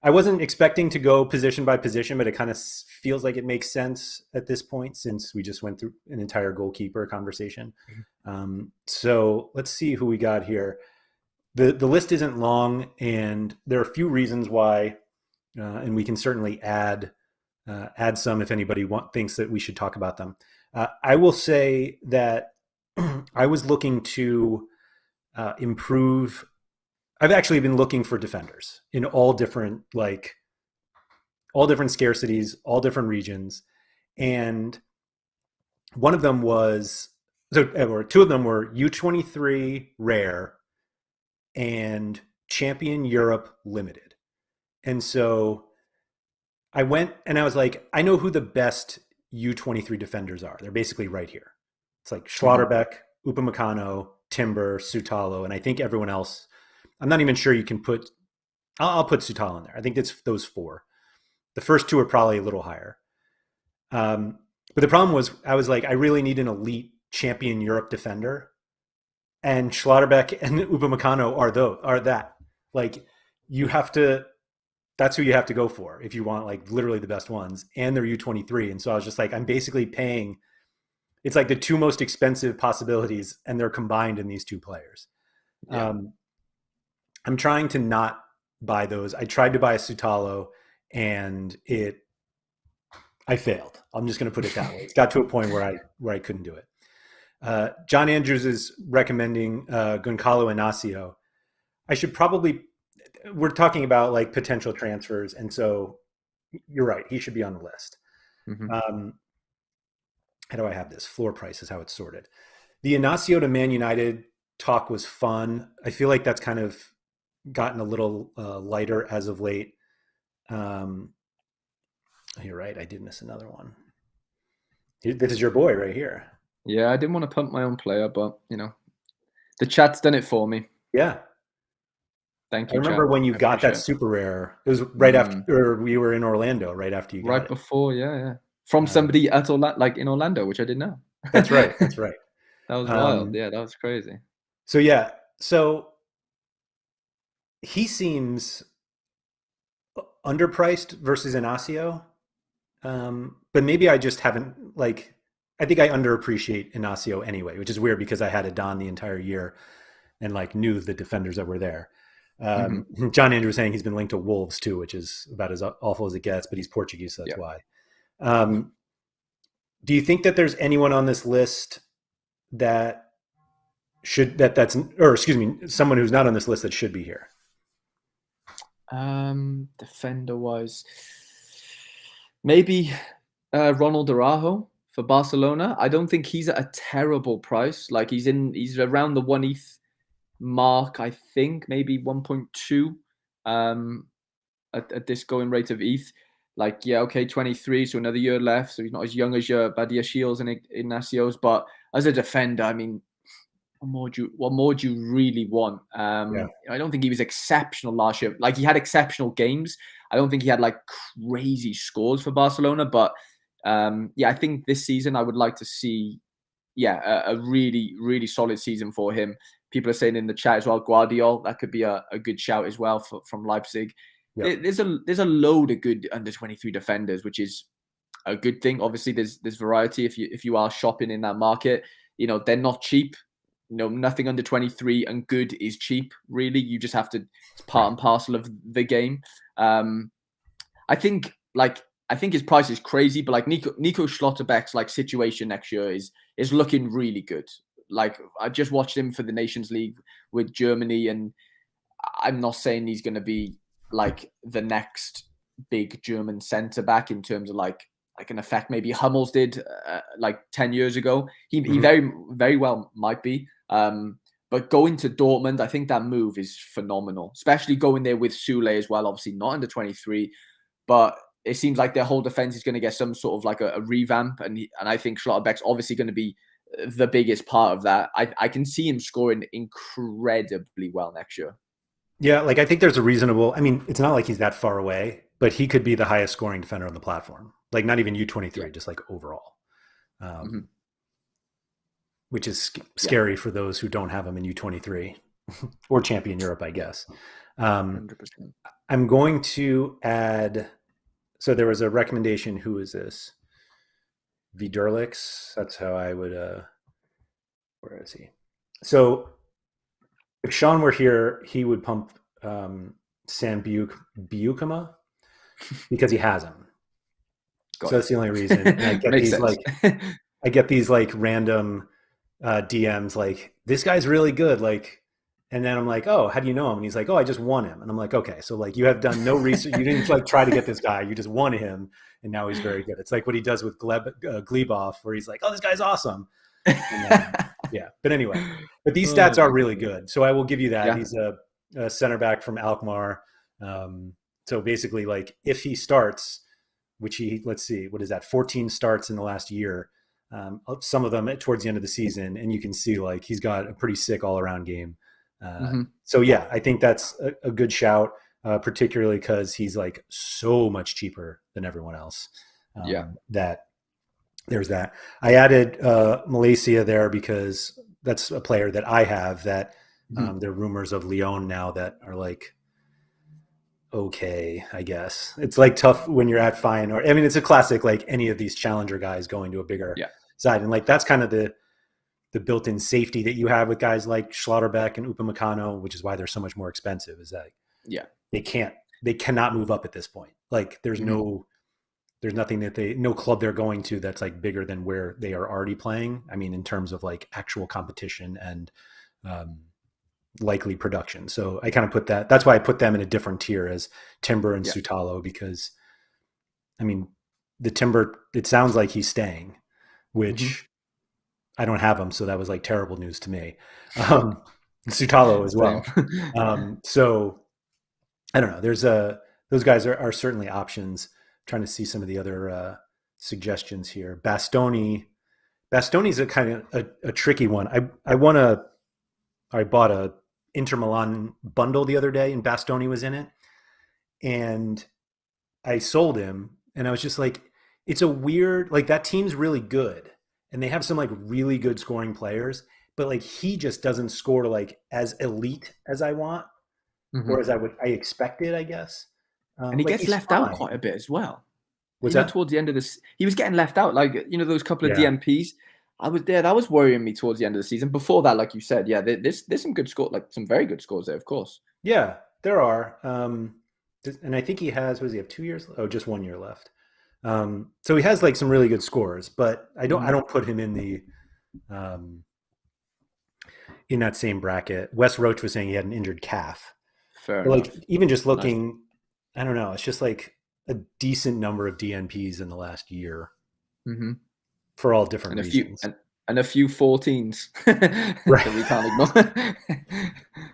I wasn't expecting to go position by position, but it kind of feels like it makes sense at this point since we just went through an entire goalkeeper conversation. So let's see who we got here. The list isn't long, and there are a few reasons why, and we can certainly add some if anybody thinks that we should talk about them. I will say that I was looking to improve. I've actually been looking for defenders in all different scarcities, all different regions. And one of them was, or two of them were U23 rare and Champion Europe limited. And so I went and I was like, I know who the best U23 defenders are. They're basically right here. It's like Schlotterbeck, Upamecano, Timber, Sutalo, and I think everyone else. I'm not even sure you can put. I'll put Sutalo in there. I think it's those four. The first two are probably a little higher. But the problem was, I was like, I really need an elite Champion Europe defender, and Schlotterbeck and Upamecano are that. Like you have to. That's who you have to go for if you want like literally the best ones, and they're U23. And so I was just like, I'm basically paying. It's like the two most expensive possibilities, and they're combined in these two players. Yeah. I'm trying to not buy those. I tried to buy a Sutalo, and I failed. I'm just going to put it that way. It's got to a point where I couldn't do it. John Andrews is recommending Goncalo Inacio. I should probably. We're talking about like potential transfers, and so you're right. He should be on the list. How do I have this? Floor price is how it's sorted. The Inacio to Man United talk was fun. I feel like that's kind of gotten a little lighter as of late. You're right. I did miss another one. This is your boy right here. Yeah, I didn't want to pump my own player, but the chat's done it for me. Yeah. Thank you. I remember when you got that super rare. It was right after we were in Orlando. Right after you got it. Right before, yeah. From somebody at in Orlando, which I didn't know. That's right. That's right. That was wild. Yeah, that was crazy. So he seems underpriced versus Inacio, But maybe I just haven't like. I think I underappreciate Inacio anyway, which is weird because I had it Don the entire year and like knew the defenders that were there. Hmm. John Andrew was saying he's been linked to Wolves too, which is about as awful as it gets, but he's Portuguese, so that's Yeah. why. Um, do you think that there's anyone on this list that that's or excuse me, someone who's not on this list that should be here? Defender wise, maybe Ronald Araujo for Barcelona. I don't think he's at a terrible price. Like he's around the 1 ETH mark. I think maybe 1.2 um, at this going rate of ETH. Like, yeah, okay, 23, so another year left. So he's not as young as your Badia Shields and Ignacios. But as a defender, I mean, what more do you really want? Yeah. I don't think he was exceptional last year. Like he had exceptional games. I don't think he had like crazy scores for Barcelona, but yeah, I think this season I would like to see a really really solid season for him. People are saying in the chat as well, Guardiol, that could be a good shout as well from Leipzig. Yeah. There's a load of good under 23 defenders, which is a good thing. Obviously, there's variety if you are shopping in that market. They're not cheap. Nothing under 23 and good is cheap, really. You just have to, it's part and parcel of the game. I think his price is crazy, but like Nico Schlotterbeck's like situation next year is looking really good. Like I just watched him for the Nations League with Germany, and I'm not saying he's going to be like the next big German centre back in terms of like an effect maybe Hummels did like 10 years ago. He very very well might be. But going to Dortmund, I think that move is phenomenal, especially going there with Sule as well. Obviously not under 23, but it seems like their whole defense is going to get some sort of like a revamp, and I think Schlotterbeck's obviously going to be the biggest part of that. I can see him scoring incredibly well next year. Yeah, like I think there's a reasonable. I mean, it's not like he's that far away, but he could be the highest scoring defender on the platform. Like not even Yeah. U23, just like overall, Mm-hmm. which is Yeah. scary for those who don't have him in U23 or Champion Europe, I guess. 100%. I'm going to add. So there was a recommendation. Who is this? Viderlix. That's how I would. Where is he? So if Sean were here, he would pump Sam Buchama because he has him. So that's the only reason. And I get Makes these sense. like random DMs like this guy's really good. Like, and then I'm like, oh, how do you know him? And he's like, oh, I just won him. And I'm like, okay, so like you have done no research. You didn't like try to get this guy. You just won him, and now he's very good. It's like what he does with Glebov, where he's like, oh, this guy's awesome. Yeah, but anyway, but these stats are really good. So I will give you that. Yeah. He's a center back from Alkmaar. So basically, like if he starts, which let's see, what is that? 14 starts in the last year. Some of them towards the end of the season, and you can see like he's got a pretty sick all around game. So yeah, I think that's a good shout, particularly because he's like so much cheaper than everyone else. That there's that. I added Malaysia there because that's a player that I have that there are rumors of Lyon now that are like, okay, I guess. It's like tough when you're at Feyenoord. I mean, it's a classic, like any of these challenger guys going to a bigger side. And like, that's kind of the built-in safety that you have with guys like Schlotterbeck and Upamecano, which is why they're so much more expensive, is that they cannot move up at this point. Like there's nothing that no club they're going to that's like bigger than where they are already playing. I mean, in terms of like actual competition and likely production. So I kind of that's why I put them in a different tier as Timber and Sutalo, because I mean, the Timber, it sounds like he's staying, which I don't have him. So that was like terrible news to me. Sutalo as well. So I don't know. Those guys are certainly options. Trying to see some of the other suggestions here. Bastoni's a kind of a tricky one. I bought a Inter Milan bundle the other day and Bastoni was in it, and I sold him, and I was just like, it's a weird, like that team's really good and they have some like really good scoring players, but like he just doesn't score like as elite as I want or as I expected, I guess. And he gets left out quite a bit as well. What's that? towards the end of this, he was getting left out. Like, those couple of Yeah. DMPs. I was there. That was worrying me towards the end of the season. Before that, like you said, yeah, there's some good score, like some very good scores there, of course. Yeah, there are. And I think he has, what does he have, 2 years? Oh, just 1 year left. So he has like some really good scores, but I don't put him in the in that same bracket. Wes Roach was saying he had an injured calf. Fair But enough. like even just looking, I don't know, it's just like a decent number of DNPs in the last year for all different reasons. And a few 14s Right. that we can't ignore.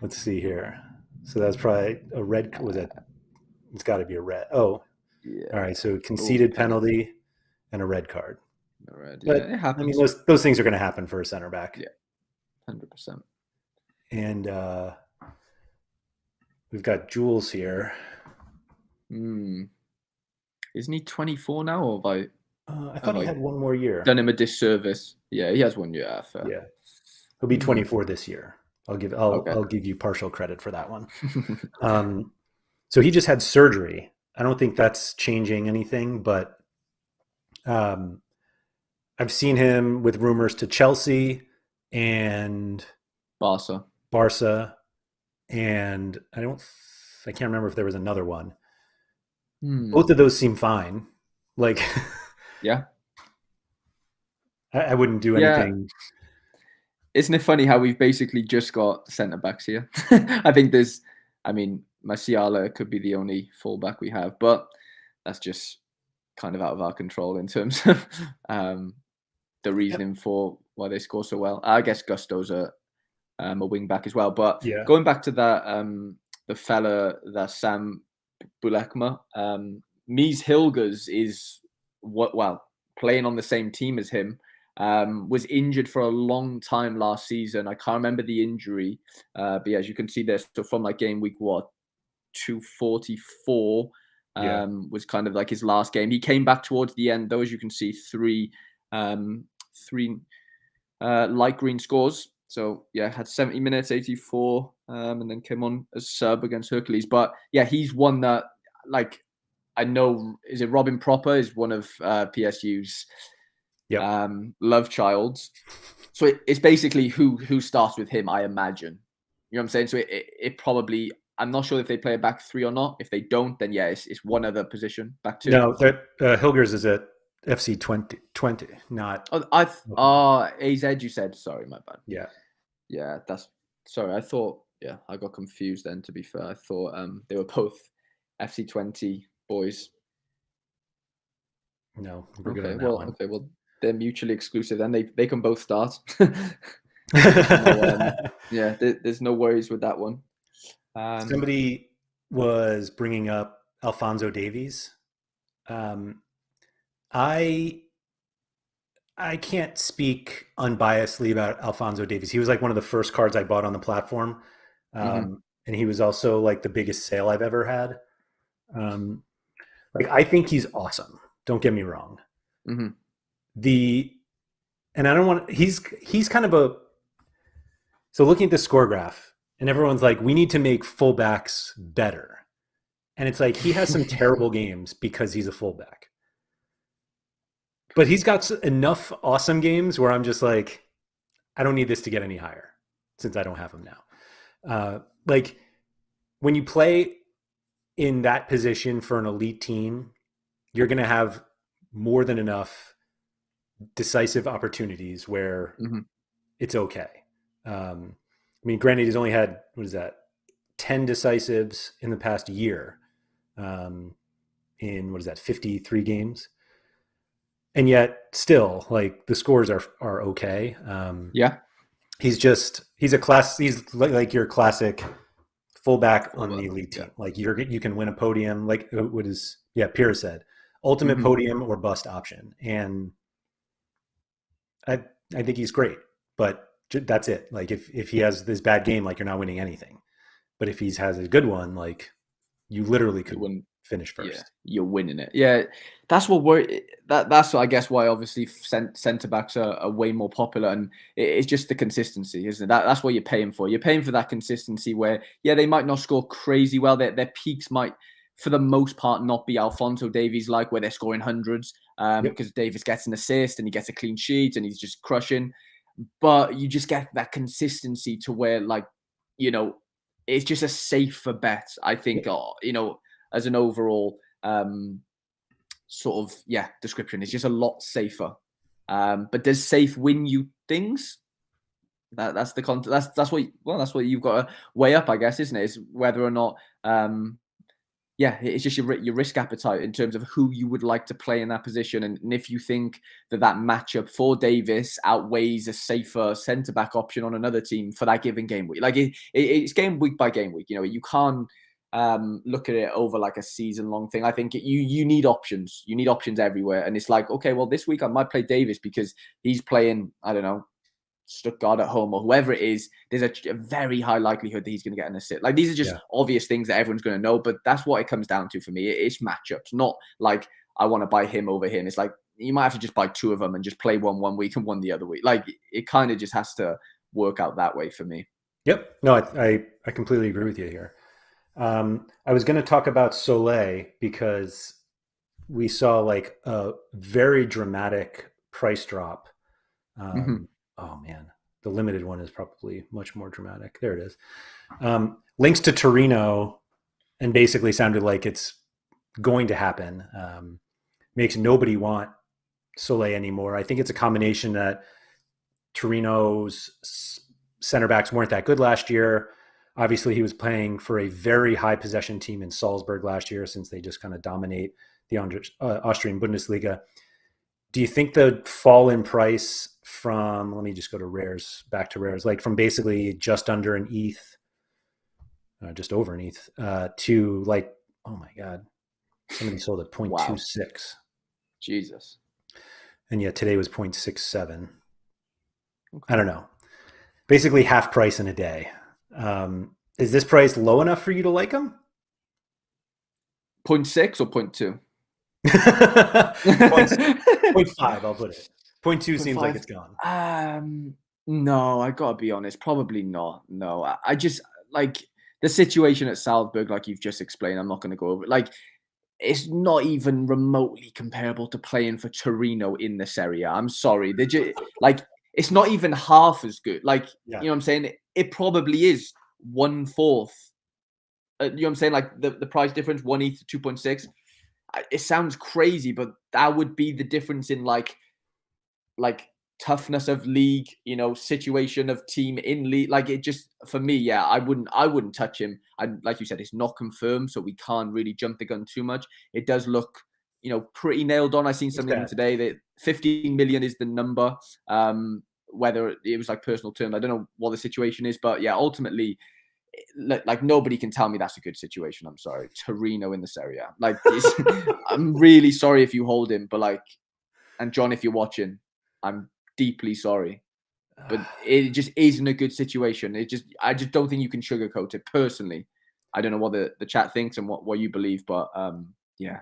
Let's see here. So that's probably a red. Was it? It's got to be a red. Oh, yeah. All right. So conceded penalty and a red card. Red, but it happens. I mean, those things are going to happen for a center back. Yeah, 100%. And we've got Jules here. Isn't he 24 now, or have I thought he had 1 more year. Done him a disservice. Yeah, he has 1 year. Fair. Yeah, he'll be 24 this year. I'll give you partial credit for that one. So he just had surgery. I don't think that's changing anything, but I've seen him with rumors to Chelsea and Barca, and I can't remember if there was another one. Both of those seem fine. Like, yeah, I wouldn't do anything. Isn't it funny how we've basically just got centre backs here? I mean, Musiala could be the only fullback we have, but that's just kind of out of our control in terms of the reasoning for why they score so well. I guess Gusto's a wing back as well. But going back to that, the fella, that Sam Bulekma, Mies Hilgers is playing on the same team as him. Was injured for a long time last season. I can't remember the injury, but as you can see there, so from like game week 244 was kind of like his last game. He came back towards the end, though, as you can see, three light green scores. So yeah, had 70 minutes, 84, and then came on as sub against Hercules. But yeah, he's one that, like, I know, is it Robin Proper is one of PSU's love childs. So it's basically who starts with him, I imagine. You know what I'm saying? So it probably, I'm not sure if they play a back three or not. If they don't, then yeah, it's one other position, back two. No, Hilgers is at FC 20, not. AZ you said. Sorry, my bad. Yeah, that's sorry. I thought, I got confused then, to be fair. I thought they were both FC 20 boys. No, we're good on that one. Okay, well, they're mutually exclusive, and they can both start. There's no worries with that one. Somebody was bringing up Alphonso Davies. I can't speak unbiasedly about Alphonso Davies. He was like one of the first cards I bought on the platform. And he was also like the biggest sale I've ever had. Like, I think he's awesome. Don't get me wrong. And I don't want, he's kind of so looking at the score graph, and everyone's like, we need to make fullbacks better. And it's like, he has some terrible games because he's a fullback. But he's got enough awesome games where I'm just like, I don't need this to get any higher since I don't have him now. Like, when you play in that position for an elite team, you're going to have more than enough decisive opportunities where it's okay. I mean, granted, he's only had, 10 decisives in the past year, in 53 games. And yet still, like, the scores are okay. He's like your classic fullback on the elite team. Like, you can win a podium, like Pierre said, ultimate podium or bust option. And I think he's great, but that's it. Like, if he has this bad game, like, you're not winning anything. But if he has a good one, like, you literally could finish first. Yeah, you're winning it. Yeah, that's what that's I guess why obviously centre backs are way more popular, and it's just the consistency, isn't it? That's what you're paying for. You're paying for that consistency where they might not score crazy well. Their peaks might for the most part, not be Alphonso Davies like, where they're scoring hundreds, because Davies gets an assist and he gets a clean sheet and he's just crushing. But you just get that consistency to where, like, you know, it's just a safer bet, I think, you know, as an overall sort of, description. It's just a lot safer. But does safe win you things? That's the content. That's what you've got to weigh up, I guess, isn't it? Is whether or not it's just your risk appetite in terms of who you would like to play in that position, and if you think that matchup for Davis outweighs a safer centre back option on another team for that given game week. Like it's game week by game week. You know, you can't look at it over like a season long thing. I think you need options. You need options everywhere, and it's like, okay, well, this week I might play Davis because he's playing, I don't know, Stuttgart at home or whoever it is. There's a very high likelihood that he's going to get an assist. Like, these are just obvious things that everyone's going to know, but that's what it comes down to for me. It's matchups, not like I want to buy him over him. It's like you might have to just buy two of them and just play one week and one the other week. Like, it kind of just has to work out that way for me. Yep. No, I completely agree with you here. I was going to talk about Sorare because we saw like a very dramatic price drop. Oh man, the limited one is probably much more dramatic. There it is. Links to Torino, and basically sounded like it's going to happen. Makes nobody want Sorare anymore. I think it's a combination that Torino's center backs weren't that good last year. Obviously, he was playing for a very high possession team in Salzburg last year, since they just kind of dominate the Austrian Bundesliga. Do you think the fall in price from, let me just go to rares, back to rares, like from basically just under an ETH, just over an ETH, to like, oh my God, somebody sold at 0.26. Wow. Jesus. And yet today was 0.67. Okay. I don't know. Basically half price in a day. Is this price low enough for you to like him? 0.6 or 0.2? 0.5, I'll put it. 0.2 seems like it's gone. No, I gotta be honest, probably not. No, I just, like, the situation at Salzburg, like you've just explained, I'm not going to go over it. Like, it's not even remotely comparable to playing for Torino in the Serie A. I'm sorry, they just, like, it's not even half as good. Like, you know what I'm saying? It probably is 1/4. You know what I'm saying? Like, the price difference, 1 ETH to 2.6. It sounds crazy, but that would be the difference in like toughness of league, you know, situation of team in league. Like, it just, for me, I wouldn't touch him. Like you said, it's not confirmed, so we can't really jump the gun too much. It does look, you know, pretty nailed on. I seen something today that 15 million is the number. Whether it was like personal terms, I don't know what the situation is, but yeah, ultimately, like, nobody can tell me that's a good situation. I'm sorry. Torino in the Serie A. Like, I'm really sorry if you hold him, but like, and John, if you're watching, I'm deeply sorry, but it just isn't a good situation. I just don't think you can sugarcoat it. Personally, I don't know what the chat thinks and what you believe, but yeah.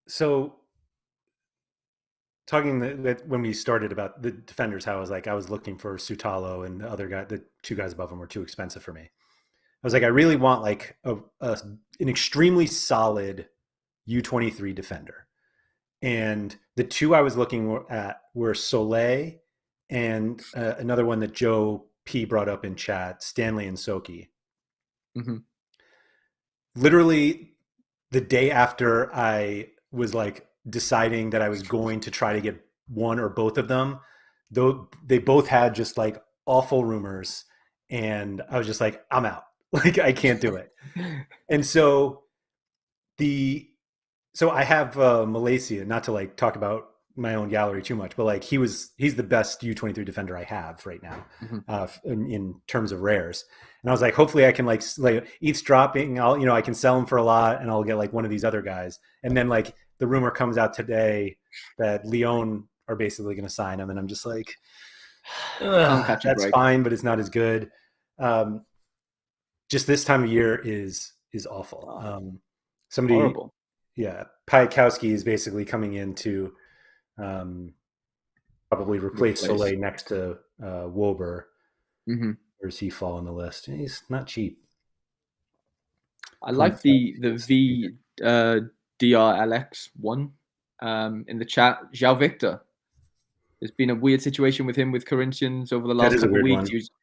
So, talking that when we started about the defenders, how I was looking for Sutalo, and the other guy, the two guys above him, were too expensive for me. I was like, I really want like an extremely solid U23 defender. And the two I was looking at were Sorare and another one that Joe P brought up in chat, Stanley and Soki. Mm-hmm. Literally the day after I was like deciding that I was going to try to get one or both of them, though they both had just like awful rumors, and I was just like, I'm out. Like, I can't do it. And so I have Malaysia, not to like talk about my own gallery too much, but like he's the best U23 defender I have right now, in terms of rares. And I was like, hopefully I can like ETH's dropping, I can sell him for a lot, and I'll get like one of these other guys. And then like the rumor comes out today that Lyon are basically going to sign him, and I'm just like, that's fine, but it's not as good. Just this time of year is awful. Somebody, horrible. Yeah, Piakowski is basically coming in to probably replace Soleil next to Wober. Mm-hmm. Where does he fall on the list? He's not cheap. I like the DRLX1 in the chat. João Victor. There's been a weird situation with him with Corinthians over the That last is a couple of weird weeks. one.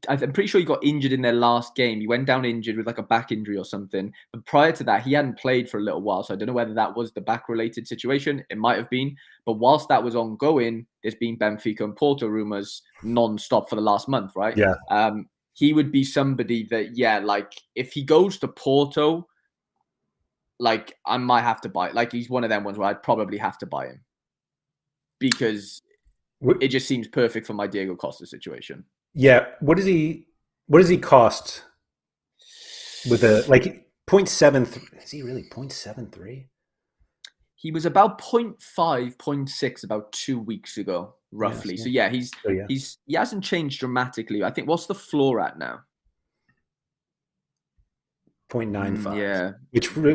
I'm pretty sure he got injured in their last game. He went down injured with like a back injury or something. But prior to that, he hadn't played for a little while. So I don't know whether that was the back-related situation. It might have been. But whilst that was ongoing, there's been Benfica and Porto rumours non-stop for the last month, right? Yeah. He would be somebody that, like if he goes to Porto, like I might have to buy. Like he's one of them ones where I'd probably have to buy him because it just seems perfect for my Diego Costa situation. Yeah. What does he cost with a 0.7? Is he really 0.73? He was about 0.5, 0.6 about 2 weeks ago, roughly. Yeah, He hasn't changed dramatically. I think what's the floor at now? 0.95. Yeah.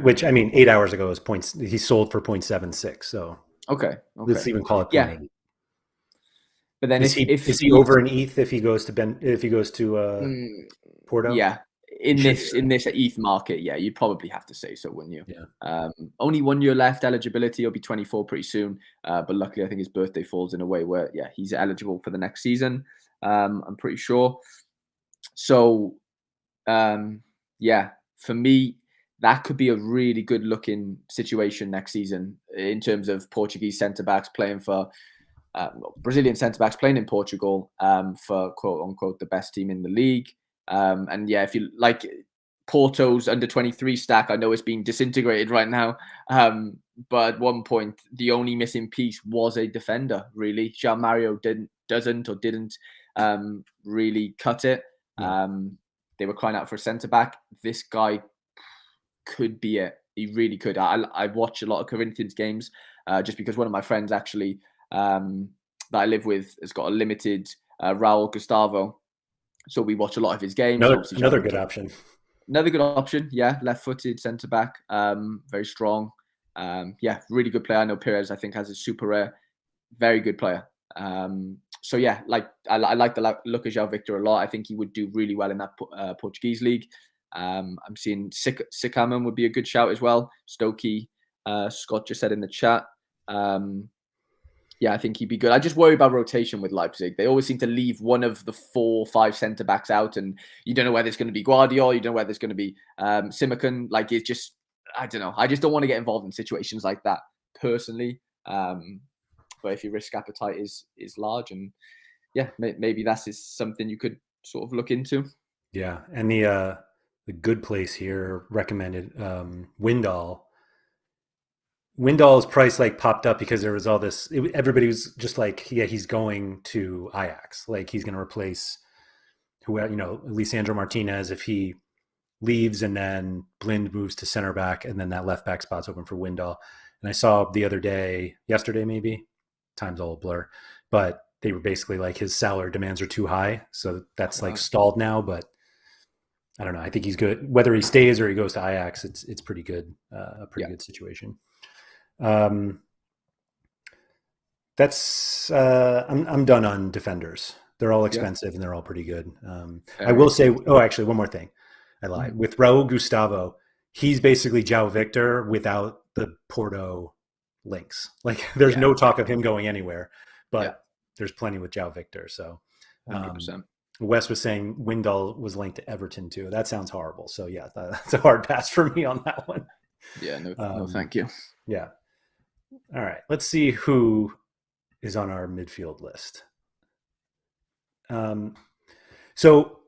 Which I mean, 8 hours ago he sold for 0.76. So okay. Let's even call it 0.8. Yeah. But then is he over an ETH if he goes to Porto? Yeah. In this ETH market, yeah, you'd probably have to say so, wouldn't you? Yeah. Only 1 year left. Eligibility. He'll be 24 pretty soon. But luckily, I think his birthday falls in a way where, he's eligible for the next season. I'm pretty sure. So, for me, that could be a really good looking situation next season in terms of Portuguese centre backs playing for Brazilian centre backs playing in Portugal for quote unquote the best team in the league. If you like Porto's under-23 stack, I know it's being disintegrated right now. But at one point, the only missing piece was a defender, really. João Mario didn't really cut it. They were crying out for a centre-back. This guy could be it. He really could. I watch a lot of Corinthians games just because one of my friends actually that I live with has got a limited Raul Gustavo. So we watch a lot of his games. Another good option. Another good option, yeah. Left-footed centre-back, very strong. Really good player. I know Perez, I think, has a super rare. Very good player. I like the look of João Victor a lot. I think he would do really well in that Portuguese league. I'm seeing Sikaman would be a good shout as well. Stokey, Scott just said in the chat. I think he'd be good. I just worry about rotation with Leipzig. They always seem to leave one of the 4 or 5 centre backs out, and you don't know whether it's going to be Guardiola, you don't know whether it's going to be Simakan. Like it's just, I don't know. I just don't want to get involved in situations like that personally. But if your risk appetite is large, and maybe that's something you could sort of look into. Yeah, and the good place here recommended Windall. Windall's price popped up because there was all this. Everybody was just like, yeah, he's going to Ajax. Like he's going to replace Lisandro Martinez if he leaves, and then Blind moves to center back, and then that left back spot's open for Windall. And I saw the other day, yesterday maybe, time's all a blur, but they were basically like his salary demands are too high, so that's stalled now. But I don't know. I think he's good. Whether he stays or he goes to Ajax, it's pretty good. A pretty good situation. That's I'm done on defenders. They're all expensive and they're all pretty good. I will say, actually, one more thing. I lied. With Raul Gustavo, he's basically João Victor without the Porto links. Like there's no talk of him going anywhere, but there's plenty with João Victor. So 100%. Wes was saying Windall was linked to Everton too. That sounds horrible. So yeah, that's a hard pass for me on that one. Yeah, no, thank you. Yeah. All right. Let's see who is on our midfield list. So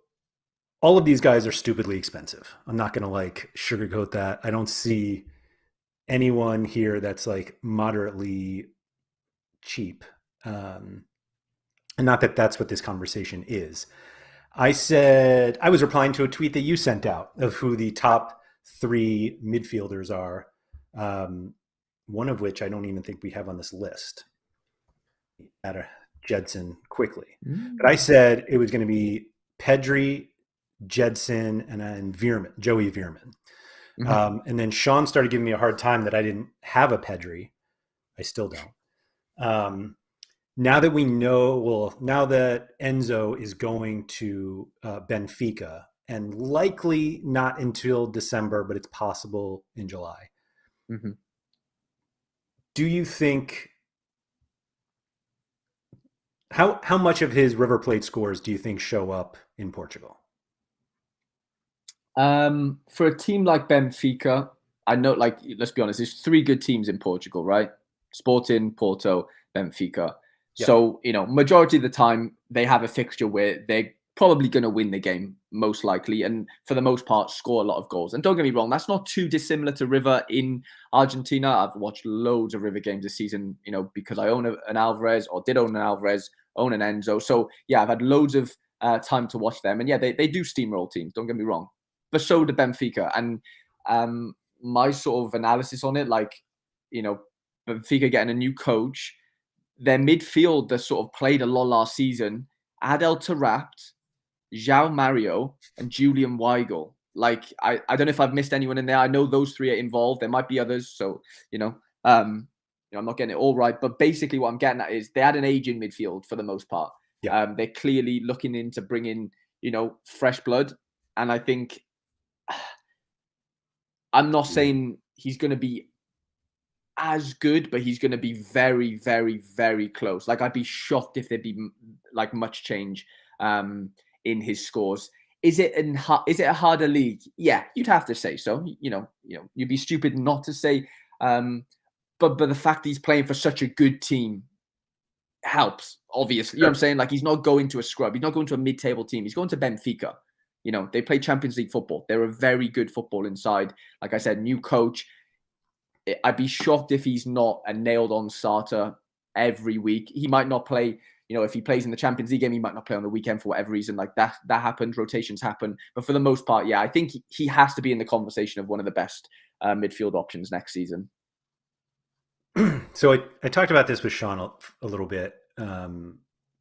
all of these guys are stupidly expensive. I'm not going to sugarcoat that. I don't see anyone here that's moderately cheap. And not that that's what this conversation is. I was replying to a tweet that you sent out of who the top 3 midfielders are. One of which I don't even think we have on this list. At a Jedson quickly. But I said it was going to be Pedri, Jedson, and then Joey Veerman. And then Sean started giving me a hard time that I didn't have a Pedri. I still don't. Now that we know, now that Enzo is going to Benfica, and likely not until December, but it's possible in July. Mm-hmm. Do you think how much of his River Plate scores do you think show up in Portugal? For a team like Benfica, I know, like, let's be honest, there's three good teams in Portugal, right? Sporting, Porto, Benfica. Yeah. So, majority of the time they have a fixture where they're probably going to win the game, most likely, and for the most part, score a lot of goals. And don't get me wrong, that's not too dissimilar to River in Argentina. I've watched loads of River games this season, because I own an Alvarez, or did own an Alvarez, own an Enzo. So, yeah, I've had loads of time to watch them. And yeah, they do steamroll teams, don't get me wrong. But so did Benfica. And my sort of analysis on it, like, Benfica getting a new coach, their midfield that sort of played a lot last season, Adel Taarabt, João Mario, and Julian Weigl. Like, I don't know if I've missed anyone in there. I know those three are involved. There might be others. So, I'm not getting it all right. But basically what I'm getting at is they had an aging midfield for the most part. Yeah. They're clearly looking into bringing, fresh blood. And I think, I'm not saying he's going to be as good, but he's going to be very, very, very close. Like, I'd be shocked if there'd be like much change in his scores. Is it a harder league? Yeah, you'd have to say so. You'd be stupid not to say. But the fact he's playing for such a good team helps, obviously. You know what I'm saying? Like, he's not going to a scrub. He's not going to a mid-table team. He's going to Benfica. They play Champions League football. They're a very good football inside. Like I said, new coach. I'd be shocked if he's not a nailed-on starter every week. He might not play, if he plays in the Champions League game, he might not play on the weekend for whatever reason. Like, that happens. Rotations happen. But for the most part, yeah, I think he has to be in the conversation of one of the best midfield options next season. So I talked about this with Sean a little bit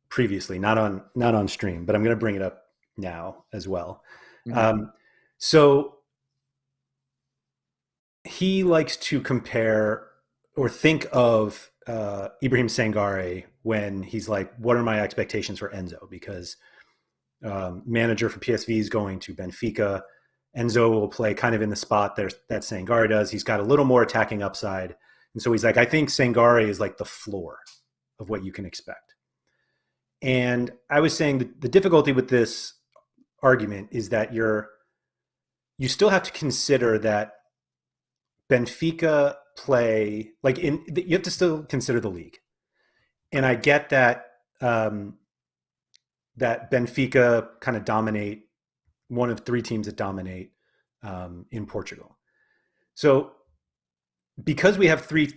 previously, not on stream, but I'm going to bring it up now as well. Mm-hmm. So he likes to compare or think of Ibrahim Sangare when he's like, what are my expectations for Enzo? Because manager for PSV is going to Benfica. Enzo will play kind of in the spot there that Sangare does. He's got a little more attacking upside. And so he's like, I think Sangare is like the floor of what you can expect. And I was saying that the difficulty with this argument is that you still have to consider that Benfica play, you have to still consider the league. And I get that that Benfica kind of dominate, one of three teams that dominate in Portugal. So because we have three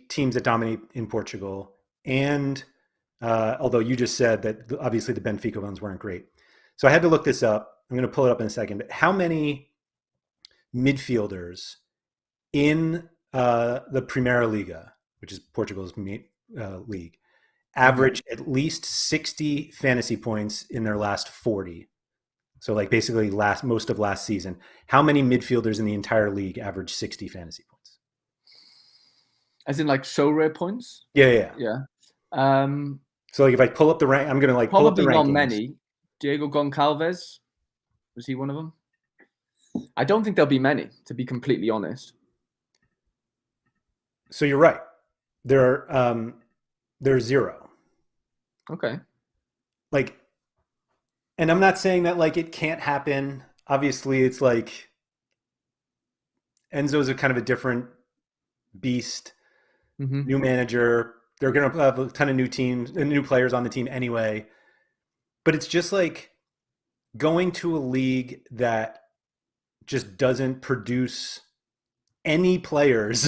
teams that dominate in Portugal, and although you just said that obviously the Benfica ones weren't great, so I had to look this up. I'm going to pull it up in a second. But how many midfielders in the Primeira Liga, which is Portugal's league, average at least 60 fantasy points in their last 40? So like basically most of last season. How many midfielders in the entire league average 60 fantasy points? As in like Sorare points? Yeah. So like if I pull up the rank, I'm going to pull up the rankings. Probably not many. Diego Goncalves, was he one of them? I don't think there'll be many, to be completely honest. So you're right. There's zero. Okay. And I'm not saying that it can't happen. Obviously, it's like Enzo's a kind of a different beast. Mm-hmm. New manager. They're going to have a ton of new players on the team anyway. But it's just like going to a league that just doesn't produce any players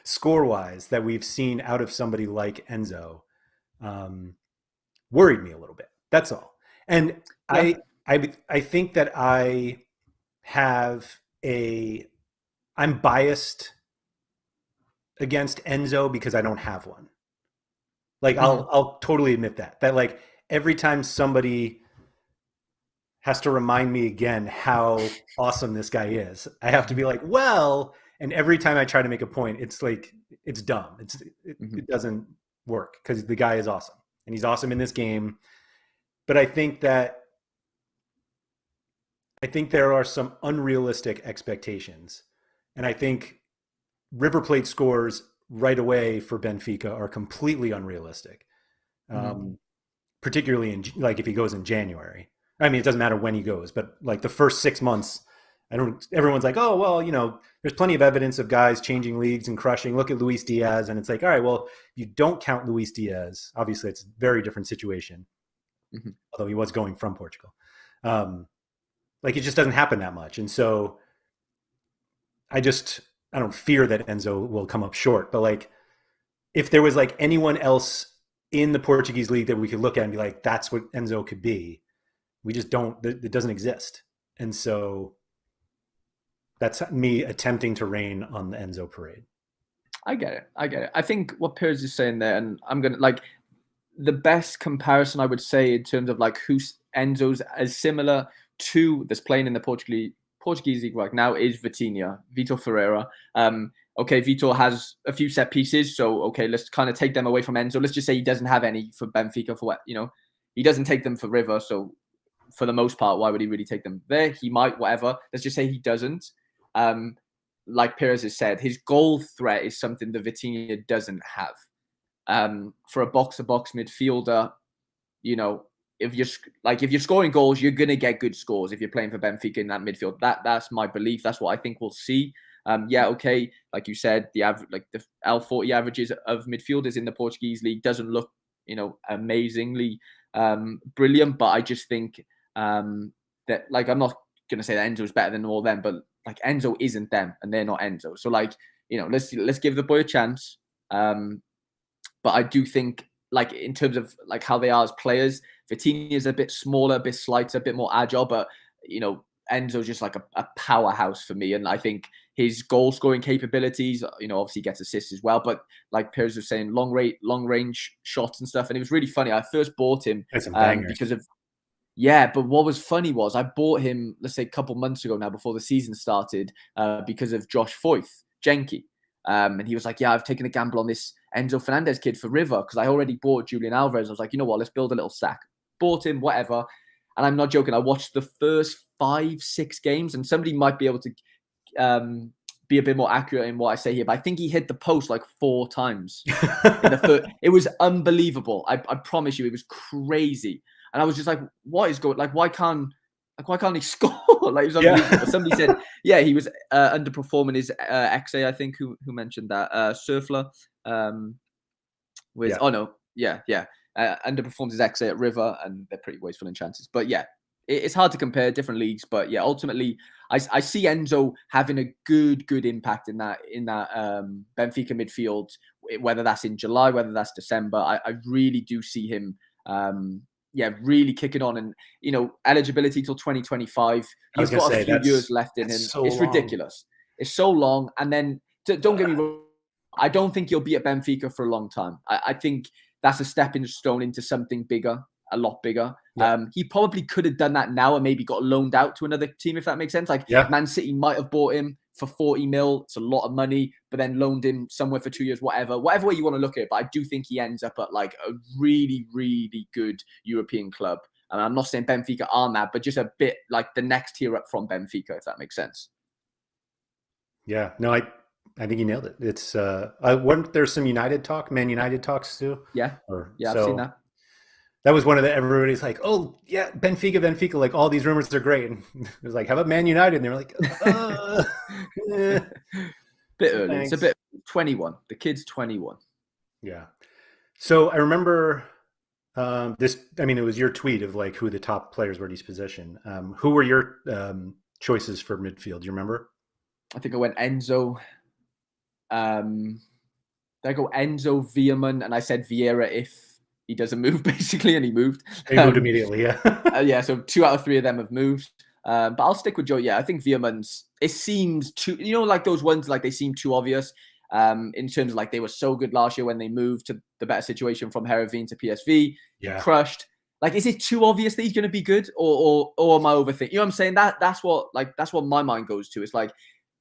score-wise that we've seen out of somebody like Enzo worried me a little bit. That's all. And yeah. I think that I'm biased against Enzo because I don't have one. I'll totally admit that every time somebody has to remind me again how awesome this guy is, I have to be like, well, and every time I try to make a point, it's dumb. It doesn't work because the guy is awesome and he's awesome in this game. But I think that I think there are some unrealistic expectations. And I think River Plate scores right away for Benfica are completely unrealistic, Mm-hmm. particularly in like if he goes in January. I mean, it doesn't matter when he goes, but like the first 6 months, I don't. Everyone's like, oh well, there's plenty of evidence of guys changing leagues and crushing. Look at Luis Diaz, and it's like, all right, well, you don't count Luis Diaz. Obviously, it's a very different situation. Mm-hmm. Although he was going from Portugal, um, like it just doesn't happen that much, and so I just I don't fear that Enzo will come up short. But like if there was like anyone else in the Portuguese league that we could look at and be like, that's what Enzo could be, we just don't. It doesn't exist, and so that's me attempting to rain on the Enzo parade. I get it. I get it. I think what Piers is saying there, and I'm gonna like the best comparison I would say in terms of like who's Enzo's as similar to that's playing in the Portuguese league right now is Vitor Ferreira. Okay, Vitor has a few set pieces, so okay, let's kind of take them away from Enzo. Let's just say he doesn't have any for Benfica for what he doesn't take them for River, so for the most part, why would he really take them there? He might, whatever. Let's just say he doesn't. Like Perez has said, his goal threat is something that Vitinha doesn't have. For a box-to-box midfielder, if you're scoring goals, you're gonna get good scores if you're playing for Benfica in that midfield. That's my belief. That's what I think we'll see. Okay, like you said, the L40 averages of midfielders in the Portuguese league doesn't look, amazingly brilliant. But I just think that, like, I'm not gonna say that Enzo is better than all them, but like Enzo isn't them, and they're not Enzo. So like, let's give the boy a chance. But I do think, like, in terms of like how they are as players, Vitinha is a bit smaller, a bit slighter, a bit more agile, but Enzo's just like a powerhouse for me. And I think his goal scoring capabilities, obviously gets assists as well. But like Piers was saying, long range shots and stuff. And it was really funny. I first bought him because of but what was funny was I bought him, let's say a couple months ago now, before the season started, because of Josh Foyth, Jenky. And he was like, yeah, I've taken a gamble on this Enzo Fernandez kid for River because I already bought Julian Alvarez. I was like, you know what, let's build a little stack. Bought him, whatever. And I'm not joking. I watched the first 5-6 games, and somebody might be able to be a bit more accurate in what I say here, but I think he hit the post like 4 times. It was unbelievable. I promise you, it was crazy. And I was just like, what is going? Like, why can't he score? Like, it was unbelievable. But somebody said, yeah, he was underperforming his XA. I think who mentioned that Surfler underperforms his XA at River, and they're pretty wasteful in chances. But yeah, it's hard to compare different leagues. But yeah, ultimately, I see Enzo having a good impact in that Benfica midfield, whether that's in July, whether that's December. I really do see him. Really kicking on, and eligibility till 2025. He's got a few years left in him. It's ridiculous. It's so long. And then don't get me wrong, I don't think he'll be at Benfica for a long time. I think that's a stepping stone into something bigger, a lot bigger. Yeah. He probably could have done that now and maybe got loaned out to another team, if that makes sense. Like, Man City might have bought him for 40 mil. It's a lot of money, but then loaned him somewhere for 2 years, whatever way you want to look at it. But I do think he ends up at like a really, really good European club. And I'm not saying Benfica aren't that, but just a bit like the next tier up from Benfica, if that makes sense. Yeah, no, I think you nailed it. It's weren't there some Man United talks too? Yeah, I've seen that. That was one of everybody's like, oh yeah, Benfica, like all these rumors are great. And it was like, how about Man United? And they were like, bit early. Thanks. It's a bit 21. The kid's 21. Yeah. So I remember this. I mean, it was your tweet of like who the top players were at each position. Who were your choices for midfield? Do you remember? I think I went Enzo. I go Enzo, Veerman, and I said Vieira if he doesn't move, basically, and he moved. He moved immediately, yeah. So 2 out of 3 of them have moved. But I'll stick with Joe. Yeah, I think Veerman's, it seems too, like those ones, like they seem too obvious in terms of like they were so good last year when they moved to the better situation from Heerenveen to PSV. Yeah. Crushed. Like, is it too obvious that he's going to be good, or am I overthinking? You know what I'm saying? That's what my mind goes to. It's like,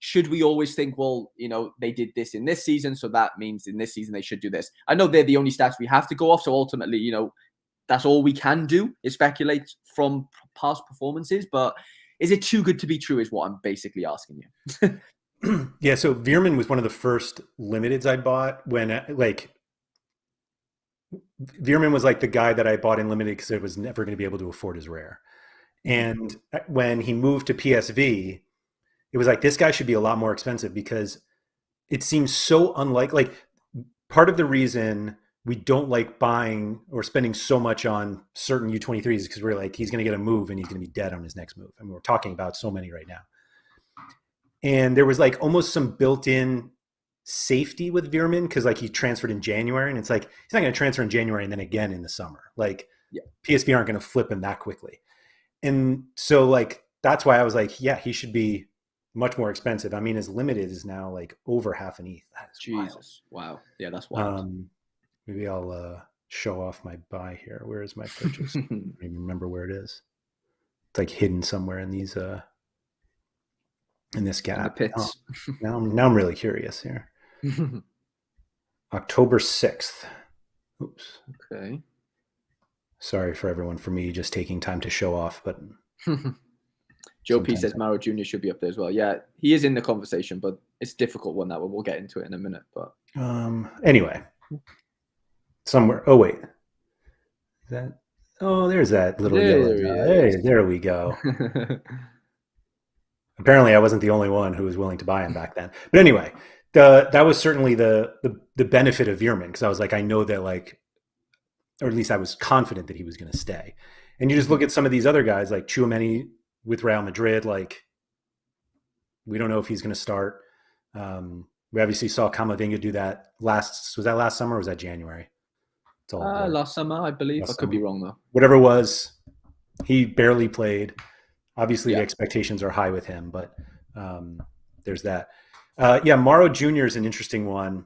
should we always think, well, they did this in this season, so that means in this season they should do this? I know they're the only stats we have to go off, so ultimately, that's all we can do is speculate from past performances. But is it too good to be true? Is what I'm basically asking you. Yeah, so Veerman was one of the first limiteds I bought when like Veerman was like the guy that I bought in limited because I was never going to be able to afford his rare. And when he moved to PSV, it was like this guy should be a lot more expensive because it seems so unlikely. Like part of the reason we don't like buying or spending so much on certain U23s is because we're like he's going to get a move and he's going to be dead on his next move. I mean, we're talking about so many right now. And there was like almost some built-in safety with Veerman because like he transferred in January, and it's like he's not going to transfer in January and then again in the summer. Like PSV aren't going to flip him that quickly. And so like that's why I was like, yeah, he should be much more expensive. I mean, his limited is now like over half an ETH. That is Jesus. Wow. Yeah, that's wild. Maybe I'll show off my buy here. Where is my purchase? I don't even remember where it is. It's like hidden somewhere in these in this gap. In the pits. Oh, now I'm really curious here. October 6th. Oops. Okay. Sorry for everyone for me just taking time to show off, but Joe P says Maro Jr. should be up there as well. Yeah, he is in the conversation, but it's a difficult one that we'll get into it in a minute. But anyway, somewhere. Oh wait, is that? Oh, there's that little yellow. Hey, there we go. Apparently, I wasn't the only one who was willing to buy him back then. But anyway, that was certainly the benefit of Veerman because I was like, I know that like, or at least I was confident that he was going to stay. And you just look at some of these other guys like Tchouaméni with Real Madrid. Like, we don't know if he's going to start. We obviously saw Camavinga do that was that last summer or was that January? It's all last summer, I believe. I could be wrong though. Whatever it was, he barely played. Obviously, the expectations are high with him, but there's that. Maro Jr. is an interesting one.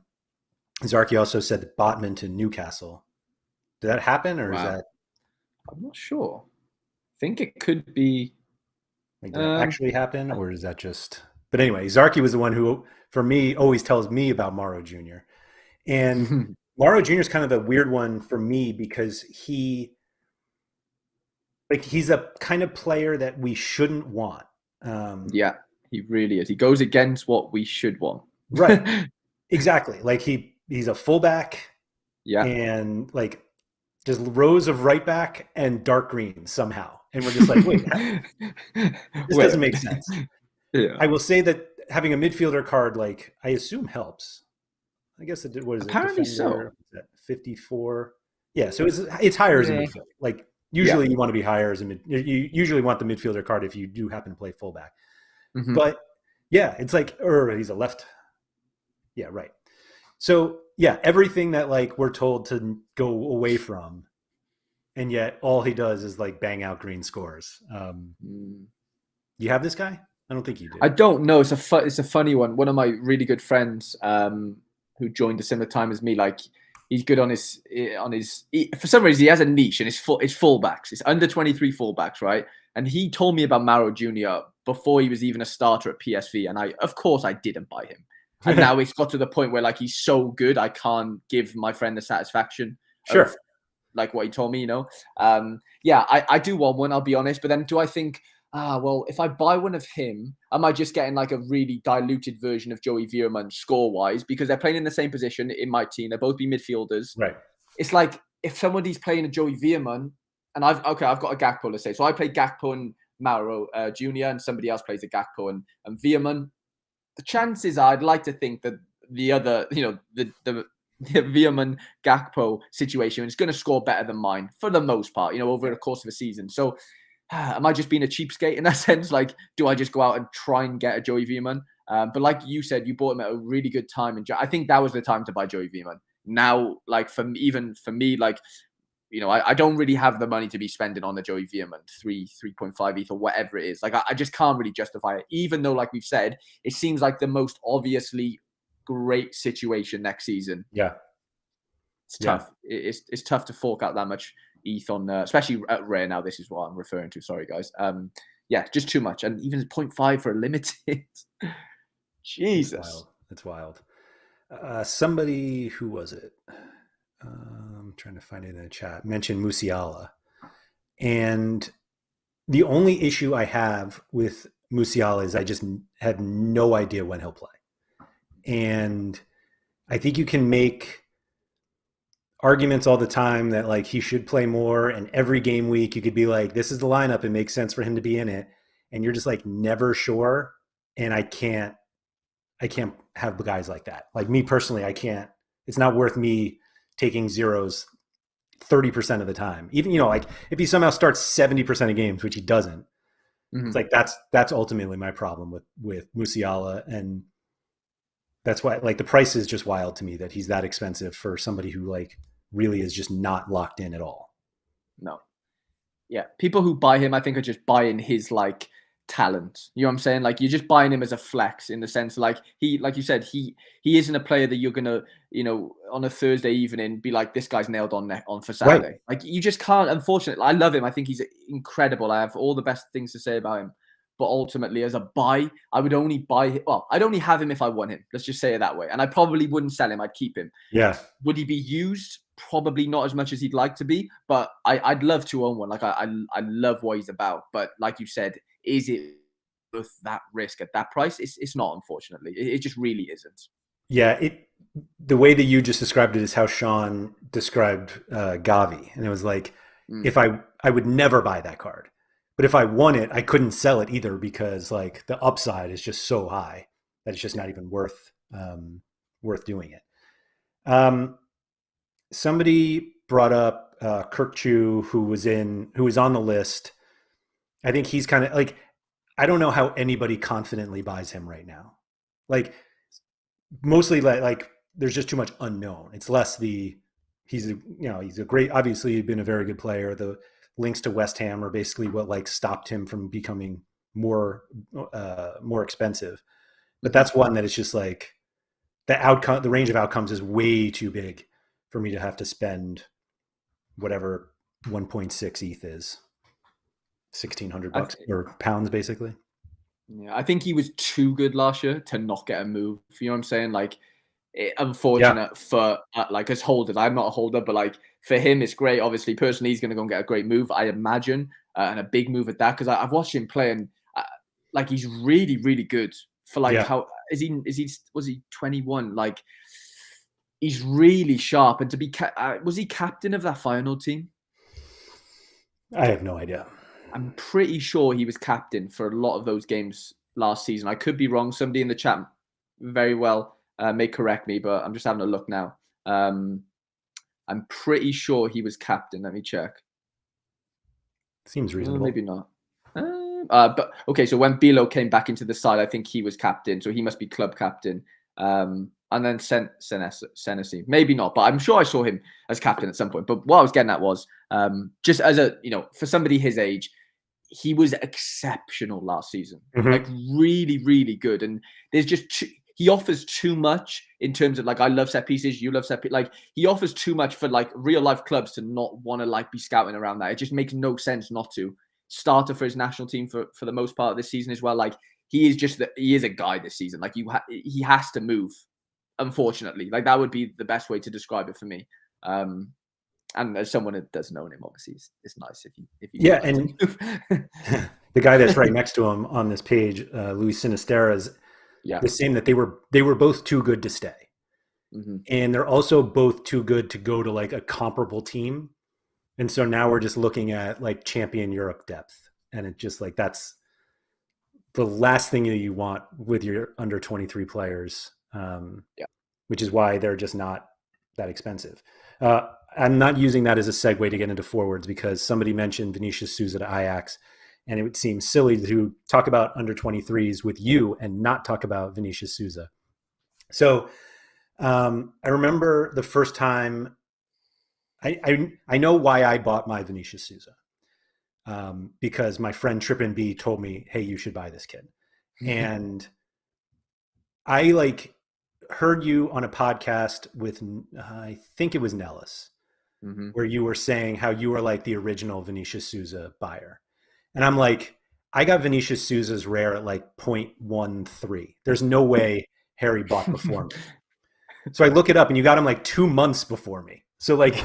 Zarky also said that Botman to Newcastle. Did that happen, or is that? I'm not sure. I think it could be. Like, did that actually happen, or is that just? But anyway, Zarky was the one who, for me, always tells me about Maro Jr. And Maro Jr. is kind of the weird one for me because he's a kind of player that we shouldn't want. Yeah, he really is. He goes against what we should want. Right. Exactly. Like he's a fullback. Yeah. And like just rows of right back and dark green somehow. And we're just like, wait, this doesn't make sense. Yeah. I will say that having a midfielder card, like I assume helps. I guess it did. What is apparently it? So. 54. Yeah. So it's higher as a midfielder. Like usually you want to be higher as you usually want the midfielder card if you do happen to play fullback. Mm-hmm. But yeah, it's like, or he's a left. Yeah. Right. So yeah, everything that like we're told to go away from, and yet all he does is like bang out green scores. You have this guy? I don't think you do. I don't know. It's a funny one. One of my really good friends who joined a similar time as me, like he's good on his for some reason he has a niche and it's fullbacks. It's under 23 fullbacks, right? And he told me about Maro Jr. before he was even a starter at PSV, and I didn't buy him. And now it's got to the point where like he's so good, I can't give my friend the satisfaction. Sure. Of, like what he told me, you know. I do want one, I'll be honest. But then do I think, well, if I buy one of him, am I just getting like a really diluted version of Joey Veerman score-wise? Because they're playing in the same position in my team. They'll both be midfielders. Right. It's like if somebody's playing a Joey Veerman, and I've got a Gakpo, let's say. So I play Gakpo and Maro Jr., and somebody else plays a Gakpo and Veerman. The chances are, I'd like to think that the other, you know, the Veerman Gakpo situation is going to score better than mine for the most part, you know, over the course of a season. So am I just being a cheapskate in that sense? Like, do I just go out and try and get a Joey Veerman? But like you said, you bought him at a really good time. And I think that was the time to buy Joey Veerman. Now, like for me, like, you know, I don't really have the money to be spending on the Joey Veerman 3.5 ETH or whatever it is. Like, I just can't really justify it, even though, like we've said, it seems like the most obviously great situation next season. Yeah. It's tough. It's tough to fork out that much ETH on, especially at rare now. This is what I'm referring to. Sorry, guys. Just too much. And even 0.5 for a limited. Jesus. That's wild. Somebody, who was it? I'm trying to find it in the chat, mentioned Musiala. And the only issue I have with Musiala is I just have no idea when he'll play. And I think you can make arguments all the time that like he should play more, and every game week you could be like, this is the lineup, it makes sense for him to be in it, and you're just like never sure. And I can't have the guys like that. Like me personally, I can't. It's not worth me taking zeros 30% of the time. Even, like if he somehow starts 70% of games, which he doesn't, it's like that's ultimately my problem with Musiala. And that's why like the price is just wild to me that he's that expensive for somebody who like really is just not locked in at all. No. Yeah. People who buy him, I think, are just buying his like talent. You know what I'm saying? Like you're just buying him as a flex in the sense like like you said, he isn't a player that you're gonna, on a Thursday evening be like, this guy's nailed on for Saturday. Right. Like you just can't. Unfortunately, I love him. I think he's incredible. I have all the best things to say about him. But ultimately, as a buy, I would only buy him. Well, I'd only have him if I want him. Let's just say it that way. And I probably wouldn't sell him. I'd keep him. Yeah. Would he be used? Probably not as much as he'd like to be. But I'd love to own one. Like I love what he's about. But like you said, is it worth that risk at that price? It's not, unfortunately. It just really isn't. Yeah. The way that you just described it is how Sean described Gavi. And it was like, if I would never buy that card. But if I won it, I couldn't sell it either because like the upside is just so high that it's just not even worth doing it. Somebody brought up Kirkchu, who was on the list. I think he's kind of like, I don't know how anybody confidently buys him right now. Like mostly like there's just too much unknown. It's less he's a great, obviously he's been a very good player. The links to West Ham are basically what like stopped him from becoming more expensive. But that's one that it's just like the range of outcomes is way too big for me to have to spend whatever 1.6 ETH is, $1,600 or pounds basically. Yeah, I think he was too good last year to not get a move. You know what I'm saying? Like, unfortunate for like as holders. I'm not a holder, but like for him, it's great. Obviously, personally, he's going to go and get a great move, I imagine, and a big move at that. Because I've watched him play, and like he's really, really good for like how was he 21? Like he's really sharp, and to be was he captain of that final team? I have no idea. I'm pretty sure he was captain for a lot of those games last season. I could be wrong. Somebody in the chat very well may correct me, but I'm just having a look now. I'm pretty sure he was captain. Let me check. Seems reasonable. Maybe not. But okay, so when Bilo came back into the side, I think he was captain, so he must be club captain. And then Senesi, maybe not, but I'm sure I saw him as captain at some point. But what I was getting at was just as a, for somebody his age, he was exceptional last season, like really, really good. And there's just he offers too much in terms of like, I love set pieces, you love set pieces. Like he offers too much for like real life clubs to not want to like be scouting around that. It just makes no sense not to. Starter for his national team for the most part of this season as well. Like he is a guy this season. Like he has to move. Unfortunately, like that would be the best way to describe it for me. And as someone that doesn't know him, obviously, it's nice if you and the guy that's right next to him on this page, Luis Sinisterra, is the same. That they were both too good to stay, and they're also both too good to go to like a comparable team. And so now we're just looking at like champion Europe depth, and it just like that's the last thing that you want with your under 23 players, which is why they're just not that expensive. I'm not using that as a segue to get into forwards because somebody mentioned Vinicius Souza to Ajax, and it would seem silly to talk about under 23s with you and not talk about Vinicius Souza. So I remember the first time I know why I bought my Vinicius Souza because my friend Trippin B told me, hey, you should buy this kid. And I like heard you on a podcast with, I think it was Nellis, where you were saying how you were like the original Vinicius Souza buyer. And I'm like, I got Vinicius Souza's rare at like 0.13. There's no way Harry bought before me. So I look it up and you got him like 2 months before me. So like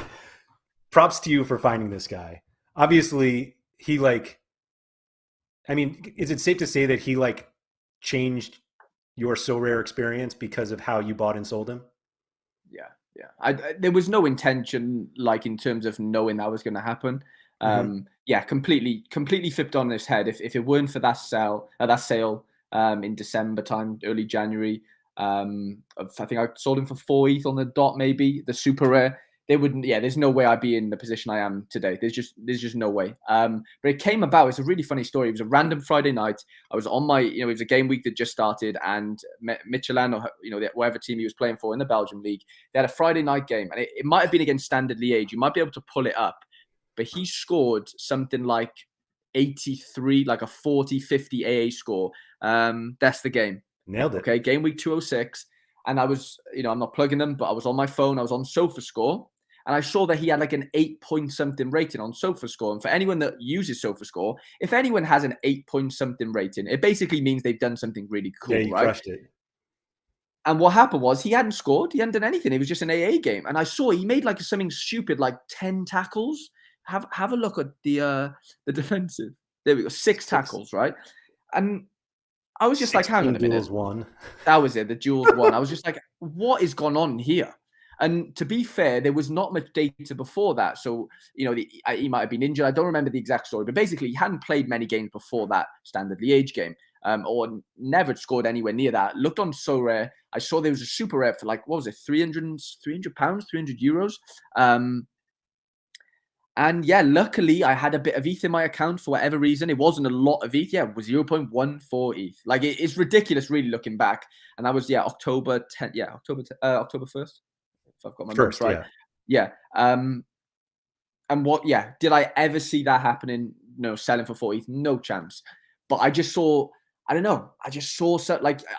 props to you for finding this guy. Obviously he like I mean, is it safe to say that he like changed your Sorare experience because of how you bought and sold him? Yeah, there was no intention, like in terms of knowing that was going to happen. Yeah, completely flipped on his head. If it weren't for that sale in December time, early January, I think I sold him for 4 ETH on the dot, maybe the super rare. They wouldn't. Yeah, there's no way I'd be in the position I am today. There's just no way. But it came about. It's a really funny story. It was a random Friday night. I was on my, it was a game week that just started, and Michelin, or whatever team he was playing for in the Belgian league, they had a Friday night game, and it might have been against Standard Liège. You might be able to pull it up, but he scored something like 83, like a 40, 50 AA score. That's the game. Nailed it. Okay, game week 206. And I was, I'm not plugging them, but I was on my phone. I was on SofaScore, and I saw that he had like an 8 something rating on SofaScore. And for anyone that uses SofaScore, if anyone has an 8 something rating, it basically means they've done something really cool, Yeah, you right? crushed it. And what happened was he hadn't scored. He hadn't done anything. It was just an AA game. And I saw he made like something stupid, like 10 tackles. Have a look at the defensive. There we go. Six tackles, right? And I was just like, hang on a minute. Duels won. That was it. The duels won. I was just like, what is going on here? And to be fair, there was not much data before that. So, he might have been injured. I don't remember the exact story, but basically he hadn't played many games before that Standard Liège game, or never scored anywhere near that. Looked on Sorare. I saw there was a super rare for like, what was it? 300 pounds, 300 euros. And yeah, luckily I had a bit of ETH in my account for whatever reason. It wasn't a lot of ETH. Yeah, it was 0.14 ETH. Like it's ridiculous, really, looking back. And that was October 10th. Yeah, October 1st. If I've got my months right. Yeah. And did I ever see that happening? No, selling for 4 ETH, no chance. But I just saw. I don't know. I just saw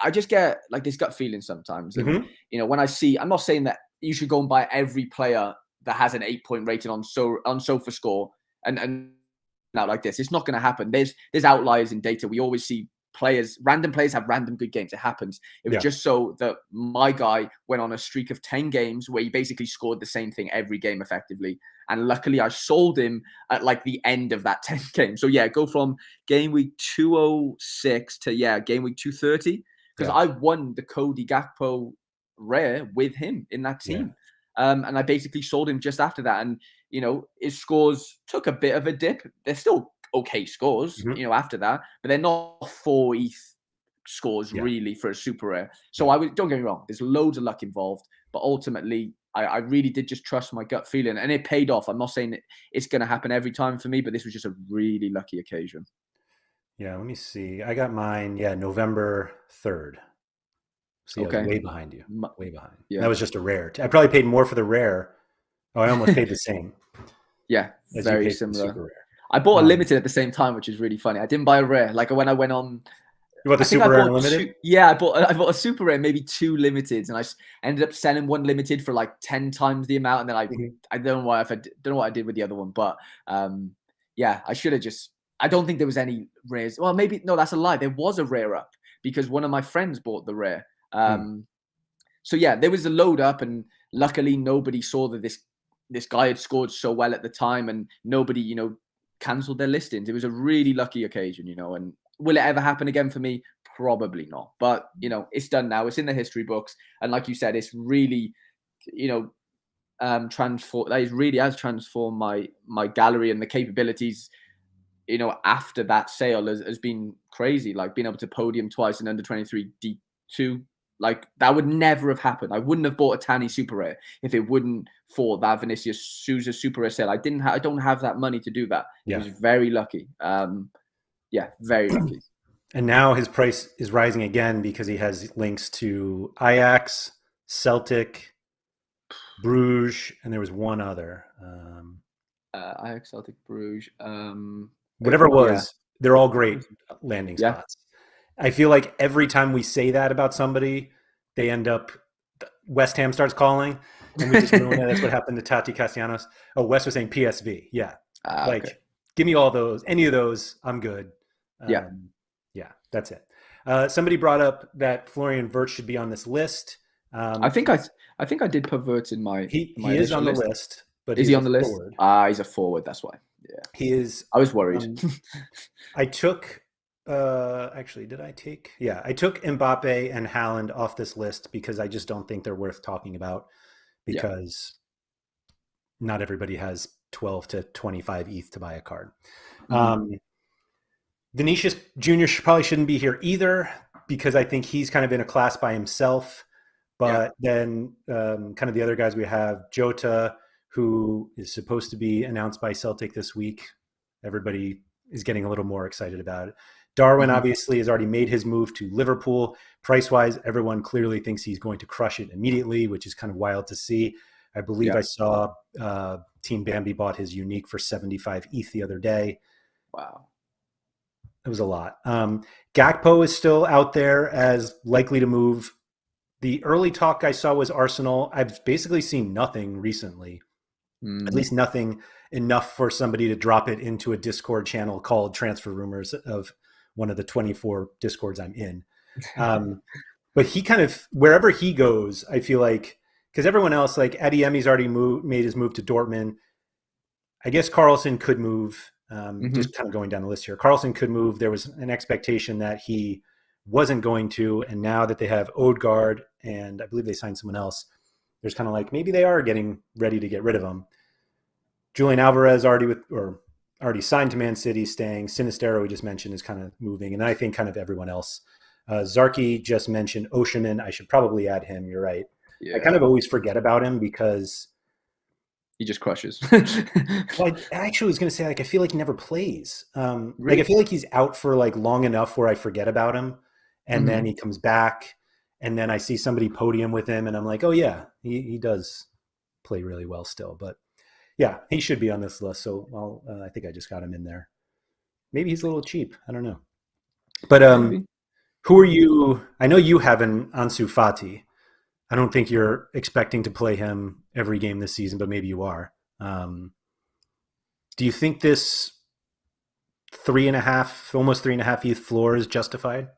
I just get like this gut feeling sometimes. And when I see, I'm not saying that you should go and buy every player that has an 8 rating on SofaScore and now like this. It's not going to happen. There's outliers in data. We always see random players have random good games. It happens. It was just so that my guy went on a streak of 10 games where he basically scored the same thing every game effectively. And luckily I sold him at like the end of that 10 game. So yeah, go from game week 206 to game week 230. Because I won the Cody Gakpo rare with him in that team. Yeah. And I basically sold him just after that. And, his scores took a bit of a dip. They're still okay scores, after that, but they're not 4 ETH scores really for a super rare. So don't get me wrong, there's loads of luck involved, but ultimately I really did just trust my gut feeling, and it paid off. I'm not saying it's going to happen every time for me, but this was just a really lucky occasion. Yeah, let me see. I got mine, November 3rd. So yeah, way behind you. Way behind. Yeah. That was just a rare. I probably paid more for the rare. Oh, I almost paid the same. Yeah, very similar. Super rare. I bought a limited at the same time, which is really funny. I didn't buy a rare. Like when I went on, you bought the super rare limited? I bought a super rare, maybe 2 limiteds, and I ended up selling one limited for like 10 times the amount. And then I don't know what I did with the other one, but I should have just. I don't think there was any rares. Well, maybe no, that's a lie. There was a rare up because one of my friends bought the rare. So yeah, there was a load up, and luckily nobody saw that this guy had scored so well at the time, and nobody cancelled their listings. It was a really lucky occasion, and will it ever happen again for me? Probably not. But it's done now. It's in the history books, and like you said, it's really it really has transformed my gallery, and the capabilities after that sale has been crazy. Like being able to podium twice in under 23 D2, like that would never have happened. I wouldn't have bought a Tani super rare if it wouldn't for that Vinicius Souza super rare sale. I don't have that money to do that. It was very lucky. Very lucky. And now his price is rising again because he has links to Ajax, Celtic, Bruges, and there was one other. Ajax, Celtic, Bruges. Whatever it was, they're all great landing spots. I feel like every time we say that about somebody, they end up. West Ham starts calling, and we just ruin it. That's what happened to Tati Castellanos. Oh, Wes was saying PSV. Yeah, give me all those. Any of those, I'm good. Yeah, that's it. Somebody brought up that Florian Wirtz should be on this list. I think I did put Wirtz in my. He is on the list, but is he on the list? He's a forward. That's why. Yeah, he is. I was worried. I took actually, did I take? Yeah, I took Mbappe and Haaland off this list because I just don't think they're worth talking about Yeah. because not everybody has 12 to 25 ETH to buy a card. Mm-hmm. Vinicius Jr. probably shouldn't be here either because I think he's kind of in a class by himself. Yeah. But then kind of the other guys we have, Jota, who is supposed to be announced by Celtic this week. Everybody is getting a little more excited about it. Darwin Mm-hmm. obviously has already made his move to Liverpool. Price-wise, everyone clearly thinks he's going to crush it immediately, which is kind of wild to see. I believe Yeah. I saw Team Bambi bought his unique for 75 ETH the other day. Wow. It was a lot. Gakpo is still out there as likely to move. The early talk I saw was Arsenal. I've basically seen nothing recently, at least nothing enough for somebody to drop it into a Discord channel called Transfer Rumors of one of the 24 Discords I'm in. But he kind of, wherever he goes, I feel like, because everyone else, like Eddie Emmy's already made his move to Dortmund. I guess Carlson could move. Just kind of going down the list here. Carlson could move. There was an expectation that he wasn't going to, and now that they have Odegaard and I believe they signed someone else, there's kind of like maybe they are getting ready to get rid of him. Julian Alvarez already signed to Man City, staying. Sinistero, we just mentioned, is kind of moving, and I think kind of everyone else. Zarky just mentioned Oshiman. I should probably add him. You're right. Yeah. I kind of always forget about him because he just crushes. Well, I actually was going to say, like, I feel like he never plays. Really? Like, I feel like he's out for like long enough where I forget about him, and then he comes back, and then I see somebody podium with him, and I'm like, oh yeah, he does play really well still. But yeah, he should be on this list. So I think I just got him in there. Maybe he's a little cheap. I don't know. But Maybe. who are you? I know you have an Ansu Fati. I don't think you're expecting to play him every game this season, but maybe you are. Do you think this 3.5, almost 3.5 ETH floor is justified?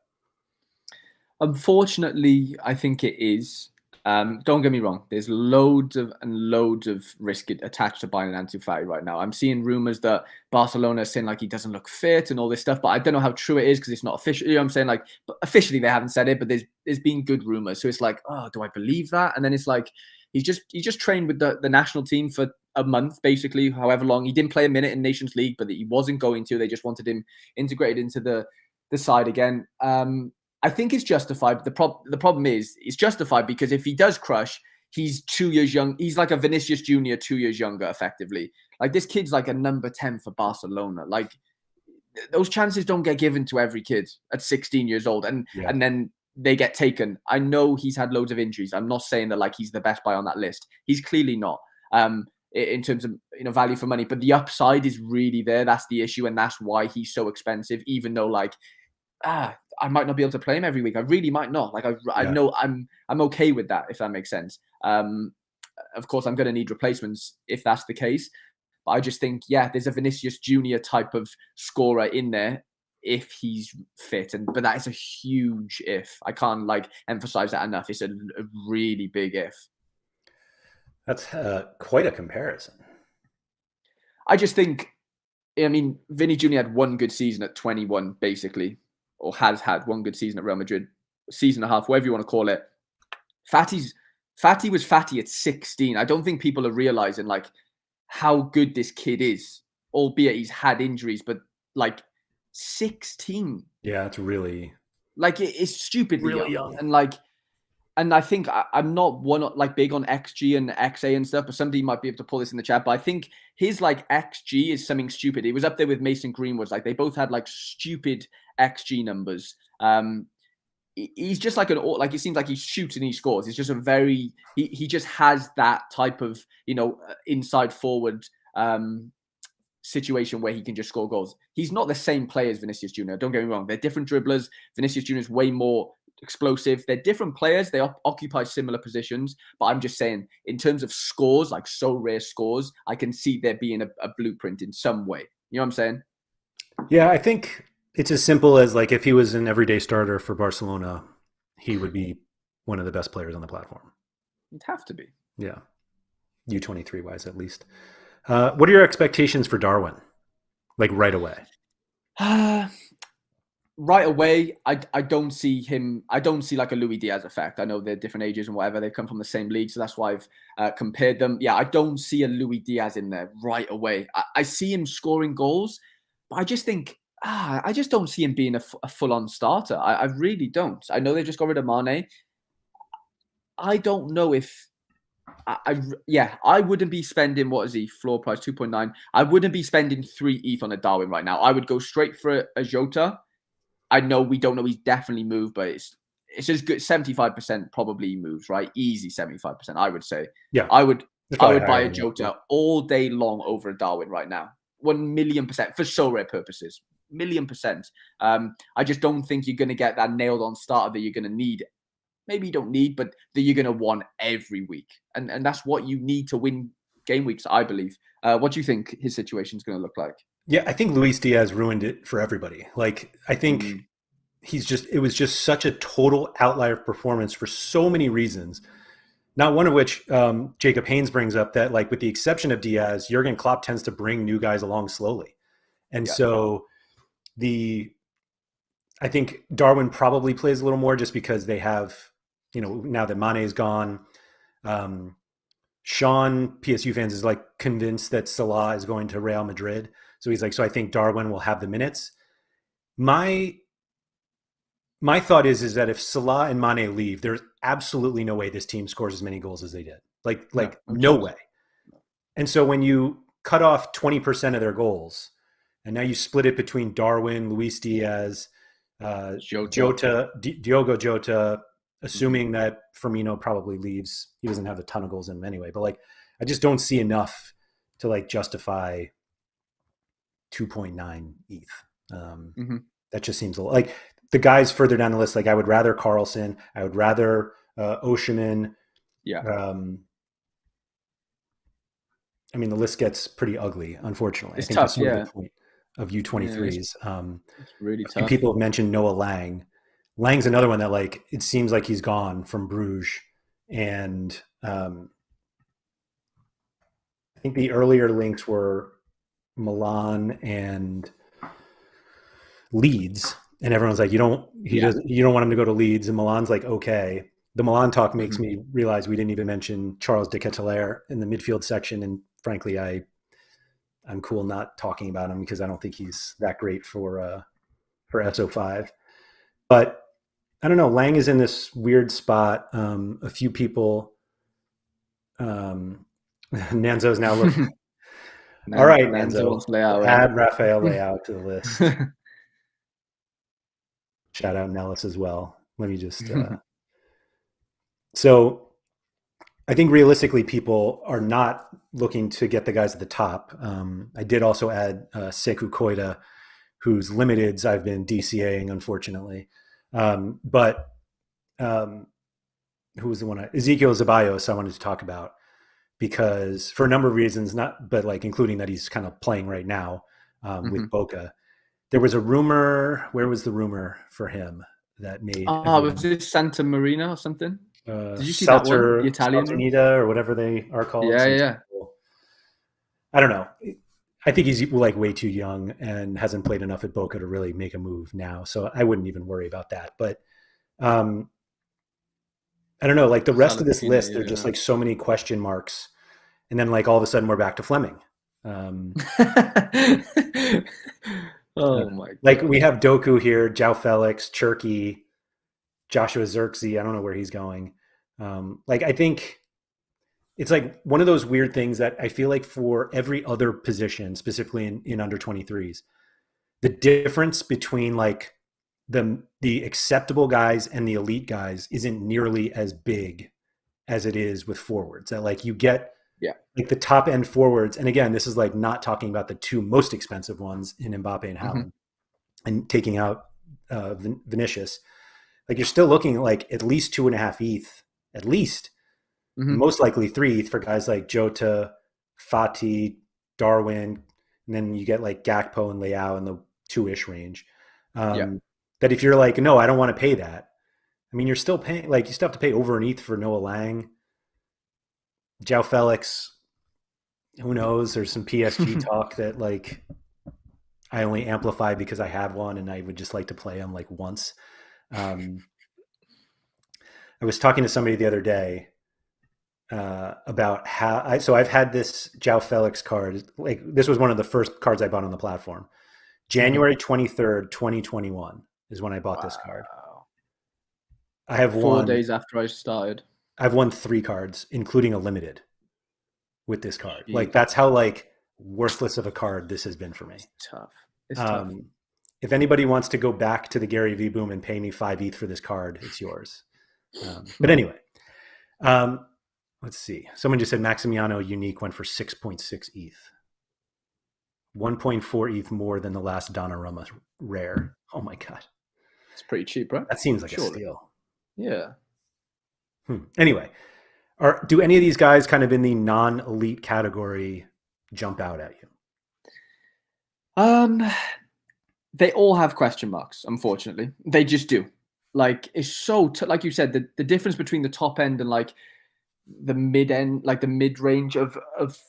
Unfortunately, I think it is. Don't get me wrong. There's loads of risk attached to buying an Ansu Fati right now. I'm seeing rumors that Barcelona are saying like he doesn't look fit and all this stuff, but I don't know how true it is because it's not official. You know what I'm saying? Like, but officially they haven't said it, but there's been good rumors. So it's like, oh, do I believe that? And then it's like he just trained with the national team for a month, basically, however long. He didn't play a minute in Nations League, but he wasn't going to. They just wanted him integrated into the side again. I think it's justified. But the problem is it's justified because if he does crush, he's 2 years young. He's like a Vinicius Jr. 2 years younger, effectively. Like this kid's like a number 10 for Barcelona. Like those chances don't get given to every kid at 16 years old, and then they get taken. I know he's had loads of injuries. I'm not saying that like he's the best buy on that list. He's clearly not. In terms of value for money, but the upside is really there. That's the issue, and that's why he's so expensive. Even though like I might not be able to play him every week. I really might not. Like I know I'm okay with that if that makes sense. Of course, I'm going to need replacements if that's the case. But I just think there's a Vinicius Junior type of scorer in there if he's fit, but that is a huge if. I can't like emphasize that enough. It's a really big if. That's quite a comparison. I just think, I mean, Vinny Jr. had one good season at 21, basically, or has had one good season at Real Madrid, season and a half, whatever you want to call it. Fati was Fati at 16. I don't think people are realizing like how good this kid is, albeit he's had injuries, but like 16. Yeah, it's really like it's stupidly really young. young. And I think I'm not like big on XG and XA and stuff, but somebody might be able to pull this in the chat. But I think his like XG is something stupid. It was up there with Mason Greenwood's. Like they both had like stupid XG numbers. He's just like it seems like he shoots and he scores. It's just a very he just has that type of inside forward situation where he can just score goals. He's not the same player as Vinicius Jr. Don't get me wrong. They're different dribblers. Vinicius Jr. is way more explosive. They're different players. They occupy similar positions. But I'm just saying, in terms of scores, like Sorare scores, I can see there being a blueprint in some way. You know what I'm saying? Yeah, I think it's as simple as like if he was an everyday starter for Barcelona, he would be one of the best players on the platform. It'd have to be. Yeah. U23 wise, at least. What are your expectations for Darwin? Like right away? right away, I don't see him. I don't see like a Luis Diaz effect. I know they're different ages and whatever. They come from the same league, so that's why I've compared them. Yeah, I don't see a Luis Diaz in there right away. I see him scoring goals, but I just think I just don't see him being a full-on starter. I really don't. I know they just got rid of Mane. I don't know if yeah, I wouldn't be spending, what is he, floor price 2.9. I wouldn't be spending 3 ETH on a Darwin right now. I would go straight for a Jota. I know we don't know he's definitely moved, but it's just good. 75% probably moves, right? Easy 75%, I would say. Yeah, I would it's I probably would buy higher a than that. Jota all day long over a Darwin right now. 1,000,000% for Sorare purposes. 1,000,000%. I just don't think you're going to get that nailed on starter that you're going to need. Maybe you don't need, but that you're going to want every week. And that's what you need to win game weeks, I believe. What do you think his situation is going to look like? Yeah, I think Luis Diaz ruined it for everybody. Like, I think Mm, it was just such a total outlier performance for so many reasons. Not one of which Jacob Haynes brings up, that like with the exception of Diaz, Jurgen Klopp tends to bring new guys along slowly. And yeah. so I think Darwin probably plays a little more just because they have, now that Mane is gone, Sean, PSU fans, is like convinced that Salah is going to Real Madrid. So he's like, so I think Darwin will have the minutes. My thought is that if Salah and Mane leave, there's absolutely no way this team scores as many goals as they did. No, no No chance. way. And so when you cut off 20% of their goals, and now you split it between Darwin, Luis Diaz, Jota. Diogo Jota, Mhm. assuming that Firmino probably leaves. He doesn't have a ton of goals in him anyway. But like, I just don't see enough to like justify 2.9 ETH. Mhm. That just seems like the guys further down the list. Like, I would rather Carlson. I would rather Oshiman. Yeah. I mean, the list gets pretty ugly, unfortunately. I It's think that's tough, sort of the yeah. point of Yeah, U23s. it's really A few tough. people have mentioned Noah Lang. Lang's another one that, like, it seems like he's gone from Bruges. And I think the earlier links were Milan and Leeds. And everyone's like, Yeah. you don't want him to go to Leeds. And Milan's like, okay. The Milan talk makes Mhm. me realize we didn't even mention Charles de Ketelaere in the midfield section. And frankly, I'm cool not talking about him because I don't think he's that great for SO5. But I don't know. Lang is in this weird spot. A few people. Nanzo's now looking. All right, Nanzo Nanzo. wants Leao Add Rafael in. Leao to the list. Shout out Nellis as well. Let me just. So I think realistically, people are not looking to get the guys at the top. I did also add Sekou Koita, whose limiteds I've been DCAing, unfortunately. But who was the one? Ezekiel Zeballos I wanted to talk about because for a number of reasons, but like including that he's kind of playing right now with Mhm. Boca. There was a rumor. Where was the rumor for him that made Was everyone this Santa Marina or something? Did you see that one? The Italian one? Saltanita or whatever they are called? Yeah, Some yeah. I don't know. I think he's like way too young and hasn't played enough at Boca to really make a move now. So I wouldn't even worry about that. But um, I don't know. Like the rest of this Salafina, list, there are just like so many question marks, and then like all of a sudden we're back to Flemming. yeah. Oh my Like god. we have Doku here, Jao Felix, Cherky, Joshua Xerxes. I don't know where he's going. Like I think it's like one of those weird things that I feel like for every other position, specifically in under 23s, the difference between like the acceptable guys and the elite guys isn't nearly as big as it is with forwards. That like you get Yeah. like the top end forwards, and again, this is like not talking about the two most expensive ones in Mbappe and Mhm. Haaland, and taking out Vinicius. Like you're still looking at like at least 2.5 ETH, at least, and Mhm. most likely 3 ETH for guys like Jota, Fati, Darwin, and then you get like Gakpo and Leao in the 2-ish range. Yeah. That if you're like, no, I don't want to pay that. I mean, you're still paying, like, you still have to pay over an ETH for Noah Lang, Jao Felix. Who knows? There's some PSG talk that, like, I only amplify because I have one and I would just like to play them like once. I was talking to somebody the other day about how so I've had this João Felix card. Like this was one of the first cards I bought on the platform. January 23rd, 2021 is when I bought this card. I have 4 days after I started. I've won 3 cards, including a limited with this card. Jeez. Like that's how like worthless of a card this has been for me. It's tough. It's tough. If anybody wants to go back to the Gary V boom and pay me 5 ETH for this card, it's yours. But anyway, let's see. Someone just said Maximiano Unique went for 6.6 ETH. 1.4 ETH more than the last Donnarumma rare. Oh my God. It's pretty cheap, right? That seems like a steal. Yeah. Anyway, do any of these guys kind of in the non-elite category jump out at you? They all have question marks, unfortunately. They just do. Like, it's so, like you said, the difference between the top end and like the mid end, like the mid range of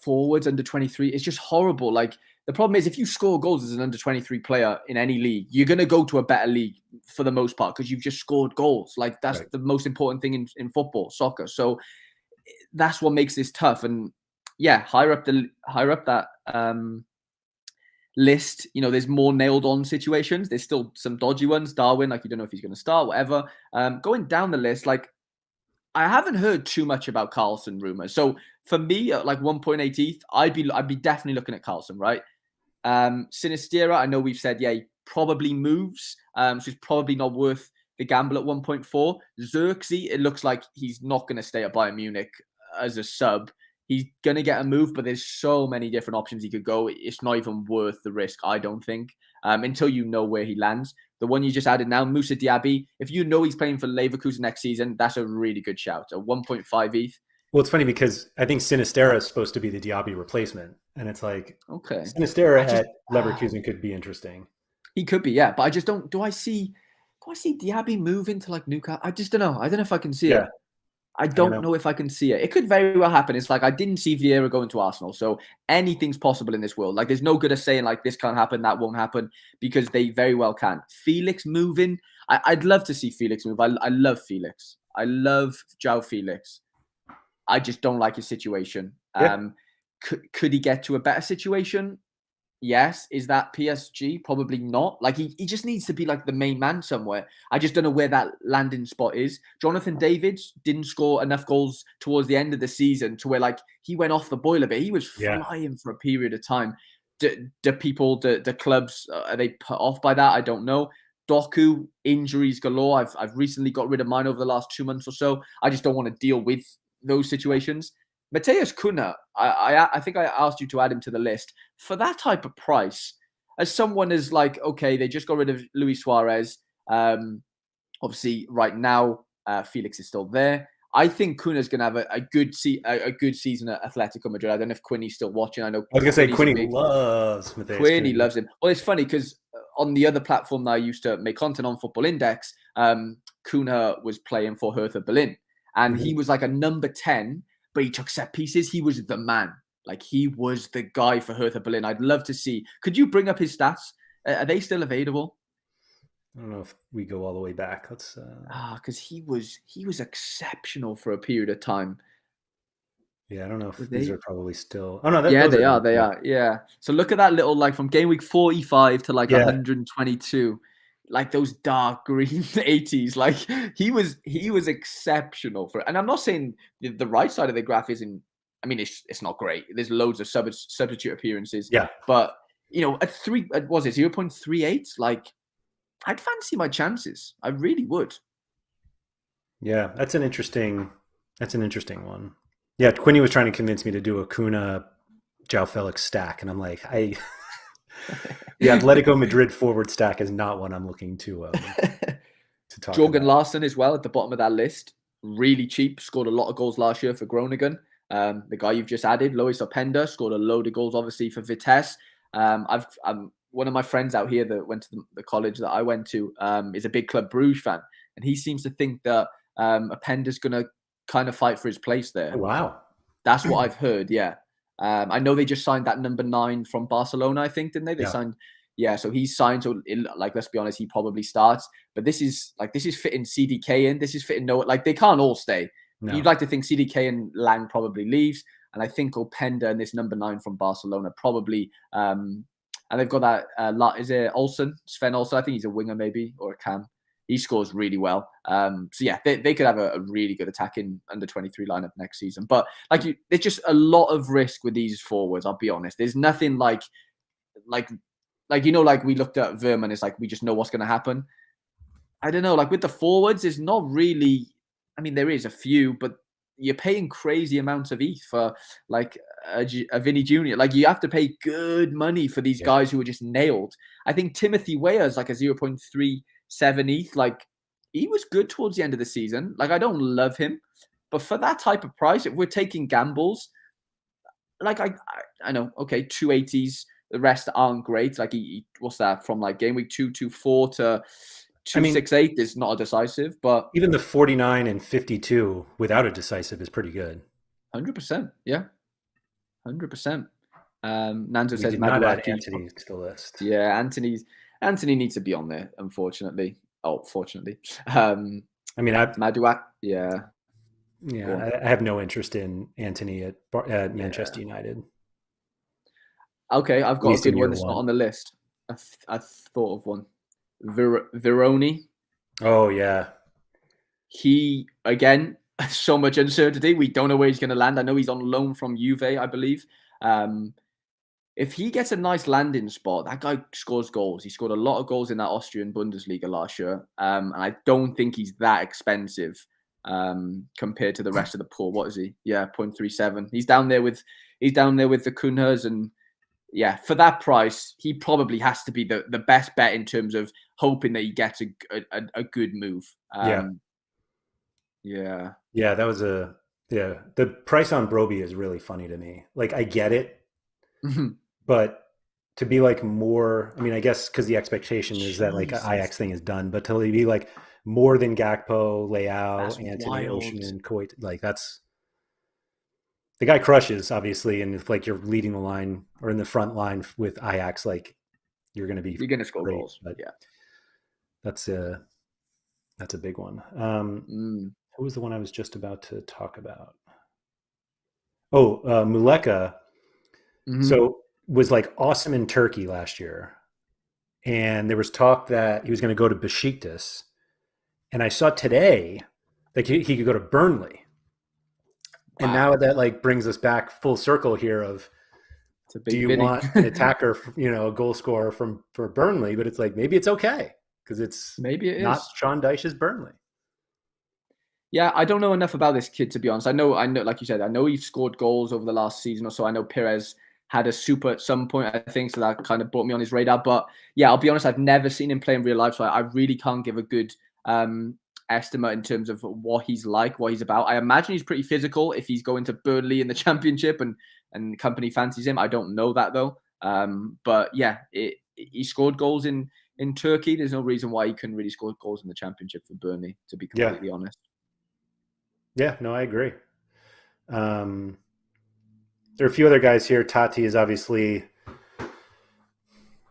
forwards under 23 is just horrible. Like, the problem is if you score goals as an under 23 player in any league, you're going to go to a better league for the most part because you've just scored goals. Like, that's right. The most important thing in football, soccer. So that's what makes this tough. And yeah, higher up that list, you know, there's more nailed on situations. There's still some dodgy ones. Darwin, like you don't know if he's going to start, whatever. Going down the list, like I haven't heard too much about Carlson rumors. So for me, at like 1.8 ETH, I'd be definitely looking at Carlson, right? Sinistera, I know we've said, yeah, he probably moves. So he's probably not worth the gamble at 1.4. Xerxes, it looks like he's not going to stay at Bayern Munich as a sub. He's going to get a move, but there's so many different options he could go. It's not even worth the risk, I don't think, until you know where he lands. The one you just added now, Moussa Diaby, if you know he's playing for Leverkusen next season, that's a really good shout. A 1.5 ETH. Well, it's funny because I think Sinistera is supposed to be the Diaby replacement. And it's like, okay, Sinistera at Leverkusen could be interesting. He could be, yeah. But I just don't, do I see Diaby move into like Newcastle? I just don't know. I don't know if I can see it. I don't know if I can see it. It could very well happen. It's like I didn't see Vieira go into Arsenal. So anything's possible in this world. Like there's no good at saying like this can't happen, that won't happen, because they very well can. Felix moving. I'd love to see Felix move. I love Felix. I love João Felix. I just don't like his situation. Yeah. Could he get to a better situation? Yes. Is that PSG? Probably not. Like he just needs to be like the main man somewhere. I just don't know where that landing spot is. Jonathan Davids didn't score enough goals towards the end of the season to where like he went off the boil a bit. He was flying for a period of time. Do the clubs, are they put off by that? I don't know. Doku, injuries galore. I've recently got rid of mine over the last 2 months or so. I just don't want to deal with those situations. Mateus Cunha, I think I asked you to add him to the list. For that type of price, as someone is like, okay, they just got rid of Luis Suarez. Obviously, right now, Felix is still there. I think Cunha's going to have a good season at Atletico Madrid. I don't know if Quinny's still watching. I know. I was going to say Quinny loves Mateus Cunha. Quinny loves him. Well, it's funny because on the other platform that I used to make content on, Football Index, Cunha was playing for Hertha Berlin. And he was like a number 10, but he took set pieces. He was the man. Like, he was the guy for Hertha Berlin. I'd love to see. Could you bring up his stats? Are they still available? I don't know if we go all the way back. Let's. Because he was exceptional for a period of time. Yeah, I don't know if these are probably still. Oh no, yeah, they are. Yeah. So look at that little like from game week 45 to like 122. Like those dark green 80s, like he was exceptional for it. And I'm not saying the right side of the graph isn't. I mean, it's not great. There's loads of substitute appearances. Yeah, but you know, at 0.38? Like, I'd fancy my chances. I really would. Yeah, that's an interesting one. Yeah, Quinny was trying to convince me to do a Cunha João Felix stack, and I'm like, the Atletico Madrid forward stack is not one I'm looking to talk Jorgen about. Larsson as well at the bottom of that list. Really cheap. Scored a lot of goals last year for Groningen. The guy you've just added, Lois Openda, scored a load of goals, obviously, for Vitesse. I'm one of my friends out here that went to the college that I went to is a big Club Bruges fan. And he seems to think that Openda's going to kind of fight for his place there. Oh, wow. That's what I've heard, yeah. I know they just signed that number 9 from Barcelona, I think, didn't they? They signed Yeah, so he's signed. So like, let's be honest, he probably starts. But this is fitting CDK in. This is fitting Noah. Like, they can't all stay. No. You'd like to think CDK and Lang probably leaves, and I think Openda and this number 9 from Barcelona probably. And they've got that. Is it Olsen? Sven Olsen? I think he's a winger maybe, or a cam. He scores really well. So yeah, they could have a really good attacking under 23 lineup next season. But like, there's just a lot of risk with these forwards. I'll be honest. There's nothing like like we looked at Verman. It's like we just know what's going to happen. I don't know. Like with the forwards, there's not really. I mean, there is a few, but you're paying crazy amounts of ETH for like a Vinny Jr. Like, you have to pay good money for these guys who are just nailed. I think Timothy Weah is like a 0.37 ETH. Like, he was good towards the end of the season. Like, I don't love him, but for that type of price, if we're taking gambles, like I know, okay, 280s. The rest aren't great. Like, what's that from like game week 224 to 268 is not a decisive, but even the 49 and 52 without a decisive is pretty good. 100%, yeah, 100%. Nanzo says did not add Maduaki. Anthony to the list. Yeah, Anthony needs to be on there, unfortunately. Oh, fortunately. I mean, Maduaki, yeah. Yeah, I have no interest in Anthony at Manchester United. Okay, I've got a good one that's not on the list. I thought of one. Veroni. Oh, yeah. He, again, so much uncertainty. We don't know where he's going to land. I know he's on loan from Juve, I believe. If he gets a nice landing spot, that guy scores goals. He scored a lot of goals in that Austrian Bundesliga last year. And I don't think he's that expensive compared to the rest of the pool. What is he? Yeah, 0.37. He's down there with the Kunhas, and yeah, for that price, he probably has to be the best bet in terms of hoping that he gets a good move. Yeah. That was the price on Broby is really funny to me. Like, I get it, but to be like more, I mean, I guess because the expectation is that like Ajax thing is done, but to be like more than Gakpo, Leao, Antony, Ocean, and Coit, like that's the guy crushes, obviously, and if like you're leading the line or in the front line with Ajax, like you're going to score goals. Yeah, that's a big one. Who was the one I was just about to talk about? Oh, Muleka. So was like awesome in Turkey last year, and there was talk that he was going to go to Besiktas, and I saw today that he could go to Burnley. Wow. And now that like brings us back full circle here of, do you want an attacker, a goal scorer for Burnley? But it's like, maybe it's okay because it's not Sean Dyche's Burnley. Yeah, I don't know enough about this kid, to be honest. I know, like you said, I know he's scored goals over the last season or so. I know Perez had a super at some point, I think, so that kind of brought me on his radar. But yeah, I'll be honest, I've never seen him play in real life, so I really can't give a good estimate in terms of what he's like, what he's about. I imagine he's pretty physical if he's going to Burnley in the Championship and company fancies him. I don't know that though. But yeah, he scored goals in Turkey. There's no reason why he couldn't really score goals in the Championship for Burnley, to be completely honest. Yeah, no, I agree. There are a few other guys here. Tati is obviously,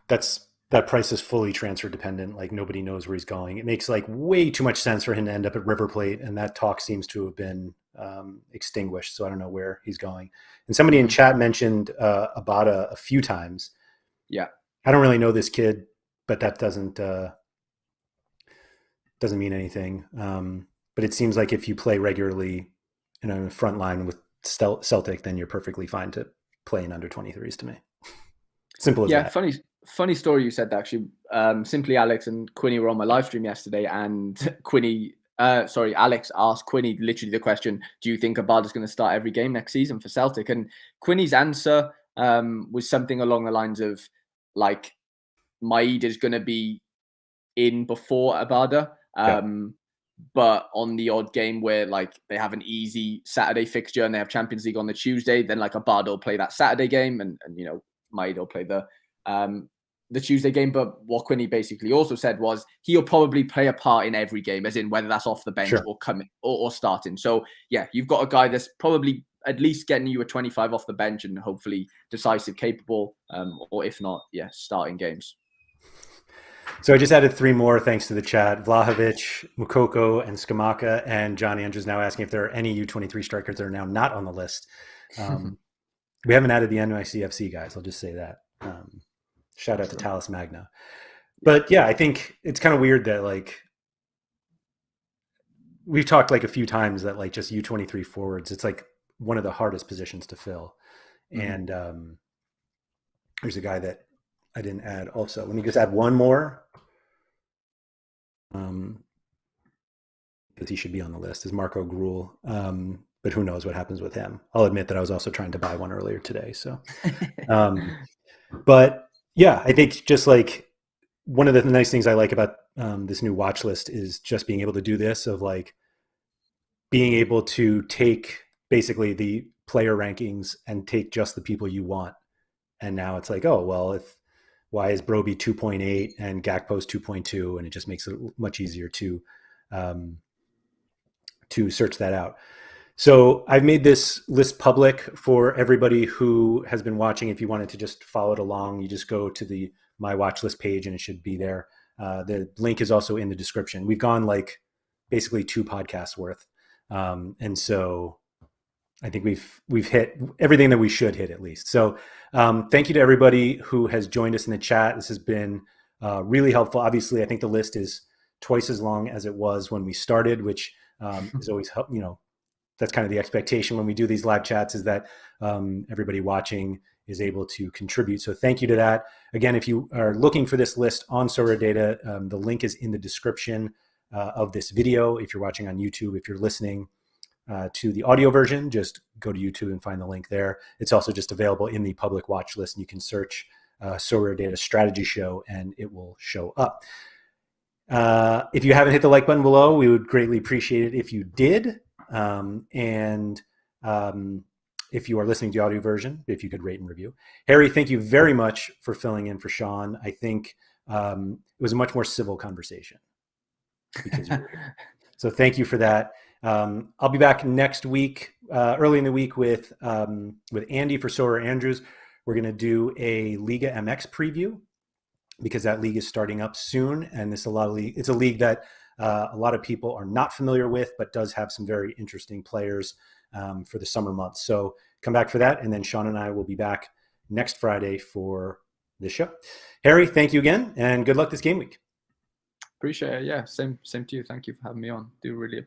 that price is fully transfer dependent. Like, nobody knows where he's going. It makes like way too much sense for him to end up at River Plate, and that talk seems to have been extinguished. So I don't know where he's going. And somebody in chat mentioned Abada a few times. Yeah, I don't really know this kid, but that doesn't mean anything. But it seems like if you play regularly in a front line with Celtic, then you're perfectly fine to play in under 23s to me. Simple as that. Yeah, funny story you said that, actually. Simply Alex and Quinny were on my live stream yesterday, and Alex asked Quinny literally the question, do you think Abada's going to start every game next season for Celtic? And Quinny's answer was something along the lines of, like, Maeda's going to be in before Abada. But on the odd game where like they have an easy Saturday fixture and they have Champions League on the Tuesday, then like Abada will play that Saturday game, and Maeda will play the Tuesday game. But what Quinny basically also said was he'll probably play a part in every game, as in whether that's off the bench or coming or starting. So yeah, you've got a guy that's probably at least getting you a 25 off the bench and hopefully decisive capable, or if not, starting games. So I just added 3 more thanks to the chat. Vlahovic, Mukoko, and Skamaka. And John Andrews now asking if there are any U23 strikers that are now not on the list. We haven't added the NYCFC guys. I'll just say that. Shout out to Talis Magna. But yeah, I think it's kind of weird that like we've talked like a few times that like just U23 forwards, it's like one of the hardest positions to fill. And there's a guy that I didn't add also. Let me just add one more. Because he should be on the list, is Marco Gruel. But who knows what happens with him. I'll admit that I was also trying to buy one earlier today. So, but yeah, I think just like one of the nice things I like about this new watch list is just being able to do this, of like being able to take basically the player rankings and take just the people you want. And now it's like, oh, well, why is Broby 2.8 and Gakpo's 2.2? And it just makes it much easier to search that out. So I've made this list public for everybody who has been watching. If you wanted to just follow it along, you just go to the My Watch List page and it should be there. The link is also in the description. We've gone like basically 2 podcasts worth. And so I think we've hit everything that we should hit at least. So thank you to everybody who has joined us in the chat. This has been really helpful. Obviously, I think the list is twice as long as it was when we started, which is always, that's kind of the expectation when we do these live chats, is that everybody watching is able to contribute. So thank you to that. Again, if you are looking for this list on SorareData, the link is in the description of this video. If you're watching on YouTube, if you're listening to the audio version, just go to YouTube and find the link there. It's also just available in the public watch list, and you can search SorareData Strategy Show and it will show up. If you haven't hit the like button below, we would greatly appreciate it if you did. If you are listening to the audio version, if you could rate and review. Harry, thank you very much for filling in for Sean. I think it was a much more civil conversation because you were here. So thank you for that. I'll be back next week, early in the week with Andy for Sorare Andrews. We're going to do a Liga MX preview because that league is starting up soon, and it's a league that a lot of people are not familiar with, but does have some very interesting players for the summer months. So come back for that, and then Sean and I will be back next Friday for this show. Harry, thank you again, and good luck this game week. Appreciate it. Yeah, same to you. Thank you for having me on. Do really appreciate it.